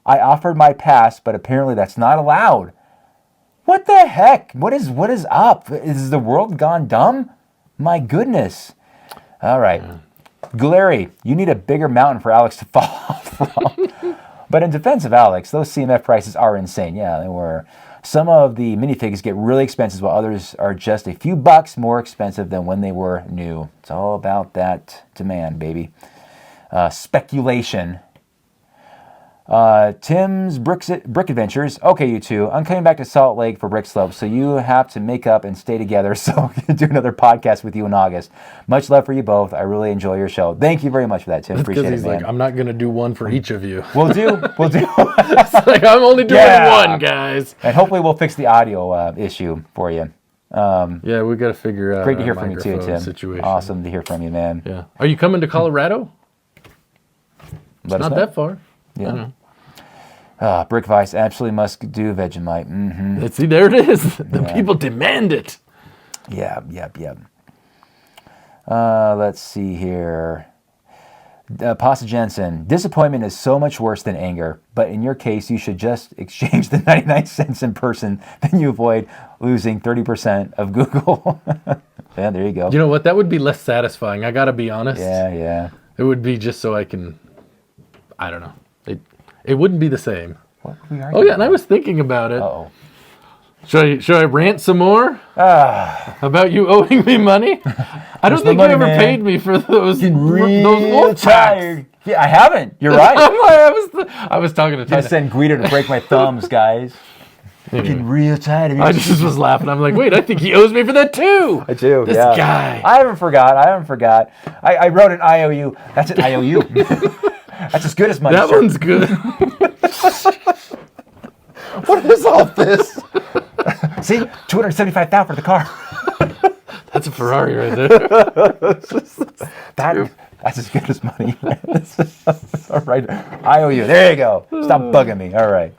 I offered my pass, but apparently that's not allowed. What the heck? What is up? Is the world gone dumb? My goodness. All right. Guleri, you need a bigger mountain for Alex to fall off from. But in defense of Alex, those CMF prices are insane. Yeah, they were. Some of the minifigs get really expensive, while others are just a few bucks more expensive than when they were new. It's all about that demand, baby. Speculation. Tim's Brick Adventures. Okay, you two. I'm coming back to Salt Lake for Brick Slope, so you have to make up and stay together so we can do another podcast with you in August. Much love for you both. I really enjoy your show. Thank you very much for that, Tim. Appreciate it, man. Like, I'm not going to do one for each of you. We'll do. It's like, I'm only doing one, guys. And hopefully we'll fix the audio issue for you. Yeah, we got to figure out. Great to hear from you too, Tim. Situation. Awesome to hear from you, man. Yeah. Are you coming to Colorado? It's not that far. Yeah. Brick Vice absolutely must do Vegemite. Mm-hmm. See, there it is. The people demand it. Yeah. Let's see here. Pasta Jensen, disappointment is so much worse than anger, but in your case, you should just exchange the 99 cents in person, then you avoid losing 30% of Google. Yeah, there you go. You know what? That would be less satisfying. I gotta be honest. Yeah. It would be just so I can, I don't know. It wouldn't be the same. What Oh yeah, and I was thinking about it. Uh-oh. Should I rant some more about you owing me money? I don't think you ever paid me for those old tired. Yeah, I haven't. You're right. I was talking to Ted. I sent Guido to break my thumbs, guys. Anyway. Getting real tired of you. I just was laughing. I'm like, wait, I think he owes me for that too. I do. This guy. I haven't forgot. I wrote an IOU. That's an IOU. That's as good as money. That one's good. What is all this? See, $275,000 for the car. That's a Ferrari right there. That's as good as money. All right, IOU. There you go. Stop bugging me. All right.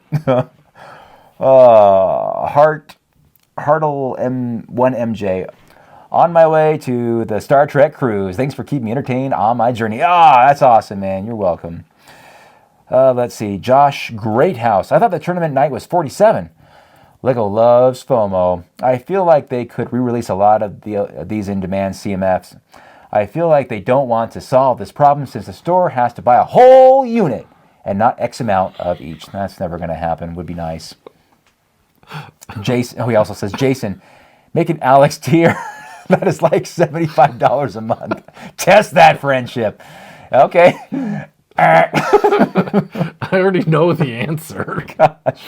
Hartle M1MJ. On my way to the Star Trek cruise. Thanks for keeping me entertained on my journey. That's awesome, man. You're welcome. Let's see. Josh Greathouse. I thought the tournament night was 47. Lego loves FOMO. I feel like they could re-release a lot of these in-demand CMFs. I feel like they don't want to solve this problem since the store has to buy a whole unit and not X amount of each. That's never going to happen. Would be nice. Jason. He also says, Jason, make an Alex tier. That is like $75 a month. Test that friendship. Okay. I already know the answer. Gosh.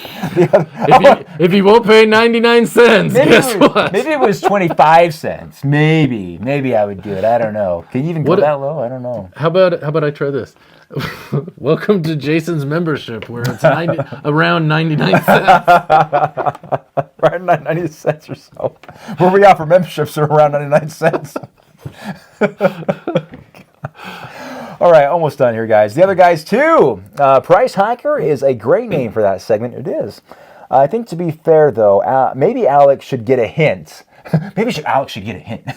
If he won't pay 99 cents, guess what? Maybe it was 25 cents. Maybe I would do it. I don't know. Can you even go that low? I don't know. How about I try this? Welcome to Jason's membership, where it's around 99 cents. Around 99 cents or so. Where we offer memberships are around 99 cents. All right, almost done here, guys. The other guys, too. Price Hiker is a great name for that segment. It is. I think, to be fair, though, maybe Alex should get a hint. Alex should get a hint.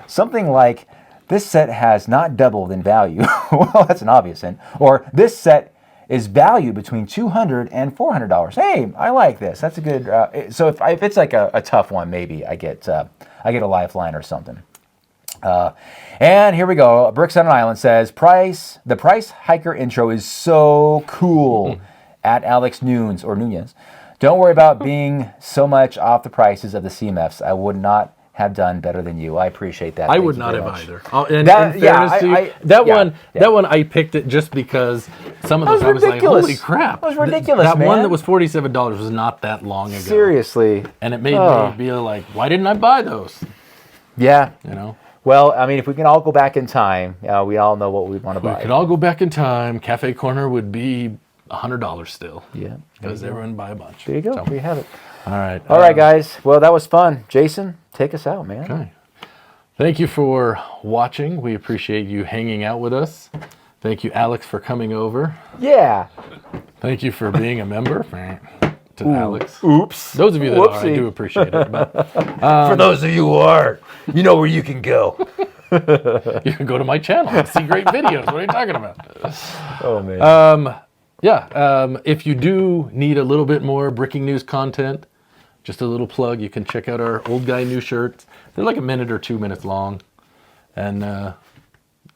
Something like, this set has not doubled in value. Well, that's an obvious hint. Or, this set is valued between $200 and $400. Hey, I like this. That's a good... so if it's like a tough one, maybe I get a lifeline or something. And here we go. Bricks on an Island says, the Price Hiker intro is so cool. At Alex Nunes or Nunes. Don't worry about being so much off the prices of the CMFs. I would not have done better than you. I appreciate that. I would not have either. That one I picked it just because some of those I was like, holy crap. That was ridiculous, That man. one that was $47 was not that long ago. Seriously. And it made me be like, why didn't I buy those? Yeah. You know? Well, I mean, if we can all go back in time, we all know what we want to buy. We could all go back in time. Cafe Corner would be $100 still. Yeah. Because everyone would buy a bunch. There you go. We have it. All right. All right, guys. Well, that was fun. Jason, take us out, man. Okay. Thank you for watching. We appreciate you hanging out with us. Thank you, Alex, for coming over. Yeah. Thank you for being a member. To Alex. Oops. Those of you that are, I do appreciate it. But, for those of you who are, you know where you can go. You can go to my channel and see great videos. What are you talking about? Oh, man. If you do need a little bit more Bricking News content, just a little plug, you can check out our Old Guy New shirts. They're like a minute or 2 minutes long. And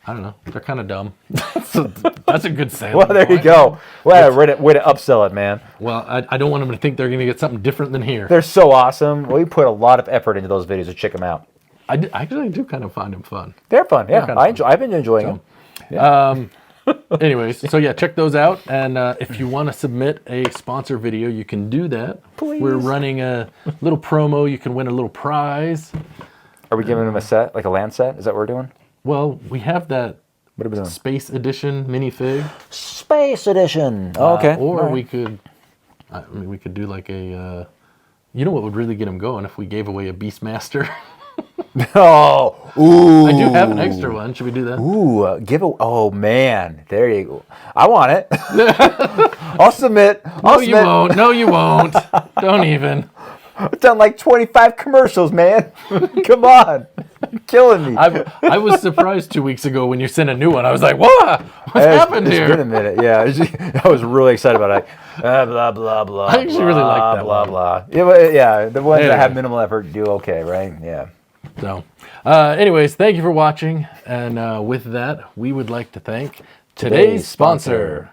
I don't know. They're kind of dumb. That's a good sale. Well, there you go. Well, way to upsell it, man. Well, I don't want them to think they're going to get something different than here. They're so awesome. We put a lot of effort into those videos, so check them out. I actually do kind of find them fun. They're fun, yeah. I've been enjoying them. Yeah. Anyways, so yeah, check those out. And if you want to submit a sponsor video, you can do that. Please. We're running a little promo. You can win a little prize. Are we giving them a set, like a land set? Is that what we're doing? Well, we have that Space Edition minifig. Space Edition. Oh, okay. Or we could, we could do like a, you know what would really get them going if we gave away a Beastmaster? Oh, ooh. I do have an extra one. Should we do that? Ooh, oh man, there you go. I want it. I'll submit. You won't. No, you won't. Don't even. I've done like 25 commercials, man. Come on. You're killing me. I was surprised 2 weeks ago when you sent a new one. I was like, what? What's happened here? It's been a minute. Yeah. I was really excited about it. Blah, blah, blah. I actually really like that blah, one. blah. Yeah, the ones that have minimal effort do okay, right? Yeah. So, anyways, thank you for watching. And with that, we would like to thank today's sponsor.